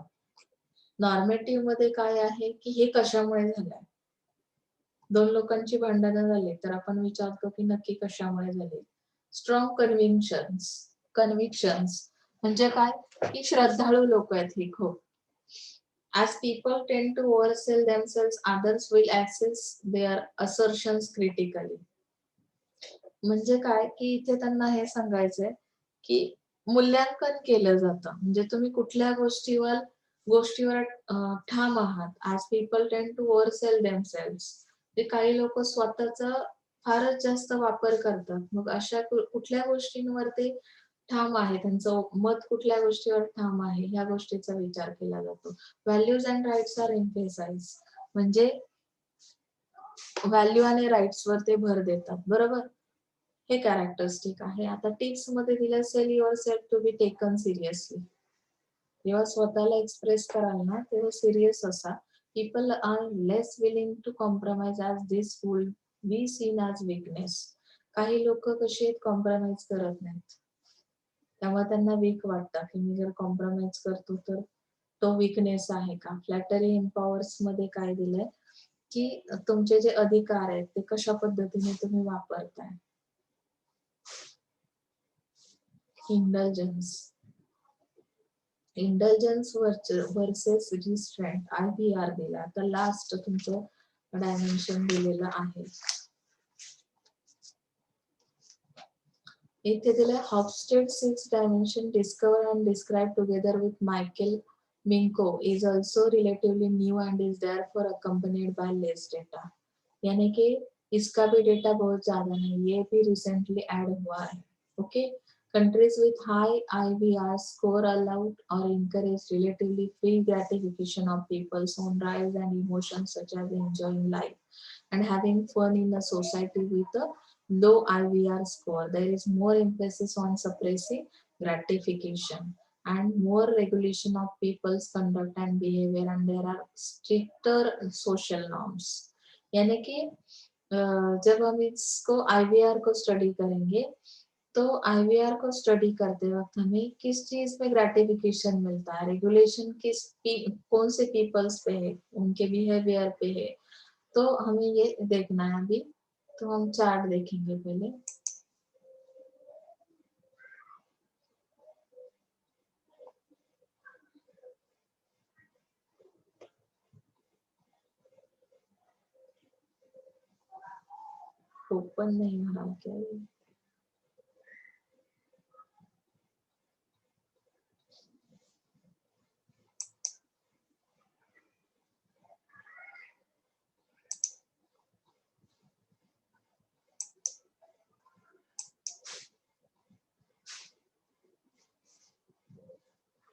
नॉर्मेटिव्ह मध्ये काय आहे की हे कशामुळे झालंय. दोन लोकांची भांडणं झाली तर आपण विचारतो की नक्की कशामुळे झाली. स्ट्रॉंग कन्व्हिक्शन्स म्हणजे काय की श्रद्धाळू लोक आहेत ही खूप. As people tend to oversell themselves, others will access their assertions critically. म्हणजे काय की इथे त्यांना हे सांगायचंय की मूल्यांकन केलं जातं. म्हणजे तुम्ही कुठल्या गोष्टीवर ठाम आहात. As people tend to oversell themselves. ते काही लोक स्वतःचा फारच जास्त वापर करतात. मग अशा कुठल्या गोष्टींवर ते ठाम आहे, त्यांचं मत कुठल्या गोष्टीवर ठाम आहे, ह्या गोष्टीचा विचार केला जातो. Values and rights are emphasise. म्हणजे व्हॅल्यू आणि राईट्स वर ते भर देतात, बरोबर. हे कॅरेक्टरिस्टिक आहे. आता टिप्स मध्ये दिलं, sell your self to be taken seriously. जेव्हा स्वतःला एक्सप्रेस कराल ना तेव्हा सिरियस असा. People are less willing to compromise as this would be seen as weakness. काही लोक कशी आहेत, कॉम्प्रोमाइज करत नाहीत. तेव्हा त्यांना वीक वाटतं की मी जर कॉम्प्रोमाइज करतो तर तो वीकनेस आहे का. फ्लॅटरी एम्पॉवर्स मध्ये काय दिलंय की तुमचे जे अधिकार आहेत ते कशा पद्धतीने तुम्ही वापरताय. इंडल्जन्स वर्सेस रिस्ट्रेंट, IVR दिला. तर लास्ट तुमचं डायमेन्शन दिलेलं आहे. इथे दिलंय हॉफस्टेड 6 dimension discover and describe together with Michael मिंको is also relatively new end is therefore accompanied by less data. यानी कि इसका भी डेटा बहुत ज्यादा नहीं, ये भी रिसेंटली ऐड हुआ है. Okay. Countries with high IVR score allowed or encourage relatively free gratification of people's own drives and emotions, such as enjoying life and having fun in a society with a low IVR score. There is more emphasis on suppressing gratification and more regulation of people's conduct and behavior, and there are stricter social norms. यानी कि जब हम इसको IVR को study करेंगे तो IVR को study करते वक्त हमें किस चीज में ग्रेटिफिकेशन मिलता है, रेगुलेशन कौन से पीपल्स पे है, उनके बिहेवियर पे है, तो हमें ये देखना है अभी। तो हम चार्ट देखेंगे पहले। ओपन नहीं हो रहा क्या ये?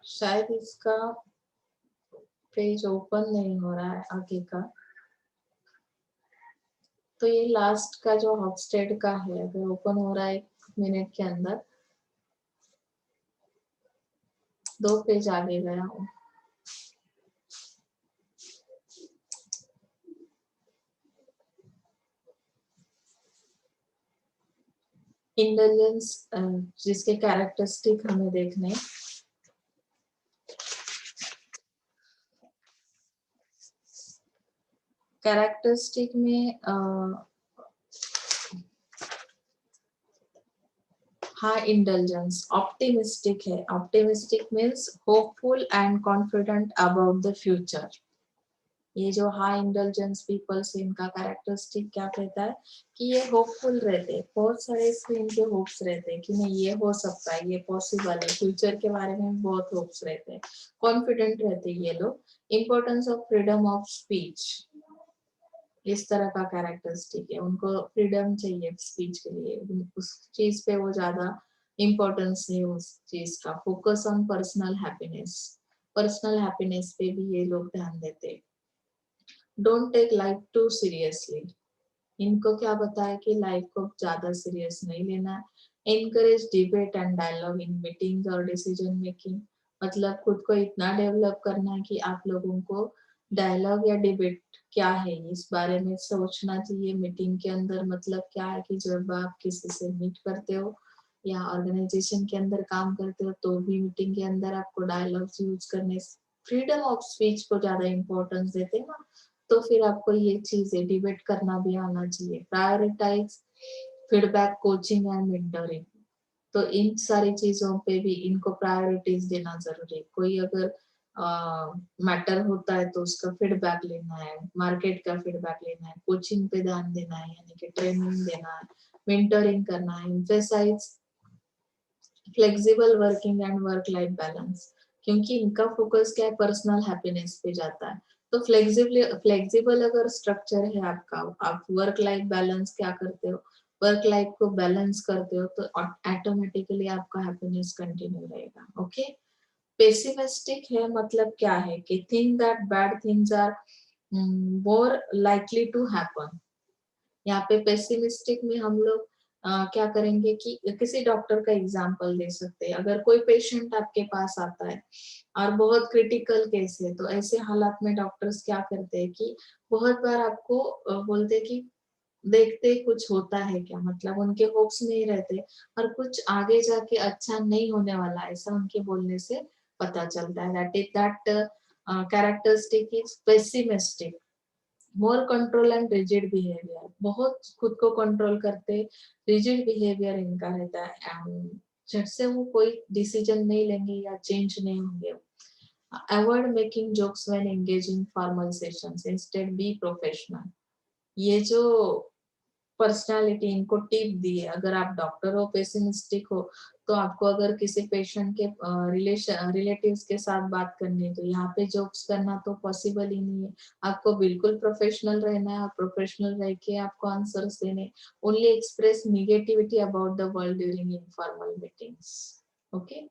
शायद इसका पेज ओपन नहीं हो रहा है आगे का। तो ये लास्ट का जो हॉफस्टेड का है, अगर ओपन हो रहा है 1 मिनट के अंदर, 2 पेज आगे गया हूँ। इंटेलिजेंस जिसके कैरेक्टरिस्टिक हमें देखने, कैरेक्टरिस्टिक में हाई इंटेलिजेंस, ऑप्टिमिस्टिक है। Optimistic means hopeful end confident about the future. ये जो हाई इंटेलिजेंस पीपल्स, इनका कैरेक्टरिस्टिक क्या कहता है कि ये होपफुल रहते, बहुत सारे इसमें इनके होप्स रहते हैं कि नहीं ये हो सकता है, ये पॉसिबल है, फ्यूचर के बारे में बहुत होप्स रहते हैं, कॉन्फिडेंट रहते हैं ये लोग। Importance of freedom of speech, इस तरह का कैरेक्टरिस्टिक है, उनको फ्रीडम चाहिए स्पीच के लिए, उस चीज पे वो ज्यादा इम्पोर्टेंस है उस चीज का। Focus on personal happiness, personal happiness पे भी ये लोग ध्यान देते हैं। Don't take life too seriously, इनको क्या बताया कि लाइफ को ज्यादा सीरियस नहीं लेना है। Encourage debate and dialogue in meetings और डिसीजन मेकिंग, मतलब खुद को इतना डेवलप करना है कि आप लोगों को डायलॉग या डिबेट क्या है इस बारे में सोचना चाहिए मीटिंग के अंदर। मतलब क्या है कि जब आप किसी से मीट करते हो या ऑर्गेनाइजेशन के अंदर काम करते हो तो भी मीटिंग के अंदर आपको डायलॉग्स यूज करने, फ्रीडम ऑफ स्पीच को ज्यादा इम्पोर्टेंस देते हैं ना, तो फिर आपको ये चीजें डिबेट करना भी आना चाहिए। Prioritise feedback, coaching and mentoring, तो इन सारी चीजों पे भी इनको प्रायोरिटीज देना जरूरी है। कोई अगर मैटर होता है तो उसका फीडबैक लेना है, मार्केट का फीडबैक लेना है, कोचिंग पे ध्यान देना है यानी कि ट्रेनिंग देना है, मेंटरिंग करना है। Emphasise flexible working and work life balance, क्योंकि इनका फोकस क्या है, पर्सनल हैप्पीनेस पे जाता है। तो फ्लेक्सिबल अगर स्ट्रक्चर है आपका, आप वर्क लाइफ बैलेंस क्या करते हो, वर्क लाइफ को बैलेंस करते हो, तो ऑटोमेटिकली आपका हैप्पीनेस कंटिन्यू रहेगा। ओके। पेसिमिस्टिक है मतलब क्या है कि think that bad things are more likely to happen. यहाँ पे पेसिमिस्टिक में हम लोग क्या करेंगे कि किसी डॉक्टर का एग्जांपल दे सकते हैं। अगर कोई पेशेंट आपके पास आता है और बहुत क्रिटिकल केस है, तो ऐसे हालात में डॉक्टर्स क्या करते हैं कि बहुत बार आपको बोलते हैं कि देखते कुछ होता है क्या, मतलब उनके होप्स नहीं रहते और कुछ आगे जाके अच्छा नहीं होने वाला, ऐसा उनके बोलने से पता चलता है। That characteristic is pessimistic. More control end rigid behaviour, बहुत खुद को कंट्रोल करते, रिजिड बिहेवियर इनका रहता है एंड झट से वो कोई डिसीजन नहीं लेंगे या चेंज नहीं होंगे। Avoid making jokes when engaging formal sessions, instead be professional. ये जो पर्सनालिटी इनको टिप दी है, अगर आप डॉक्टर हो, पेसिमिस्टिक हो, तो आपको अगर किसी पेशेंट के रिलेटिव्स के साथ बात करनी है तो यहाँ पे जोक्स करना तो पॉसिबल ही नहीं है। आपको बिल्कुल प्रोफेशनल रहना है और प्रोफेशनल रह के आपको आंसर्स देने। Only express negativity about the world during informal meetings. Okay.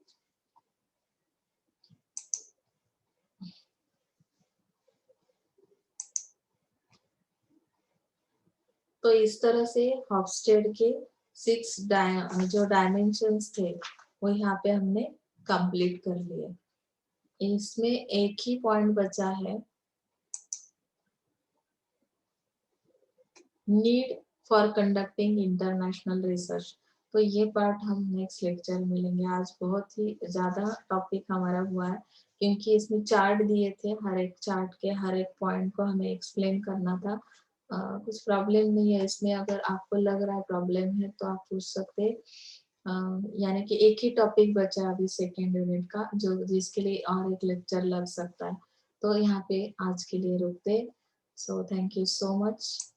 तो इस तरह से हॉफस्टेड के 6 जो डायमेंशंस थे वो यहाँ पे हमने कंप्लीट कर लिए। इसमें एक ही पॉइंट बचा है, need for conducting international research. तो ये पार्ट हम नेक्स्ट लेक्चर में लेंगे। आज बहुत ही ज्यादा टॉपिक हमारा हुआ है क्योंकि इसमें चार्ट दिए थे, हर एक चार्ट के हर एक पॉइंट को हमें एक्सप्लेन करना था। कुछ प्रॉब्लम नहीं है इसमें, अगर आपको लग रहा है प्रॉब्लम है तो आप पूछ सकते हैं। यानी कि एक ही टॉपिक बचा है अभी सेकेंड यूनिट का, जो जिसके लिए और एक लेक्चर लग सकता है। तो यहाँ पे आज के लिए रुकते। So thank you so much.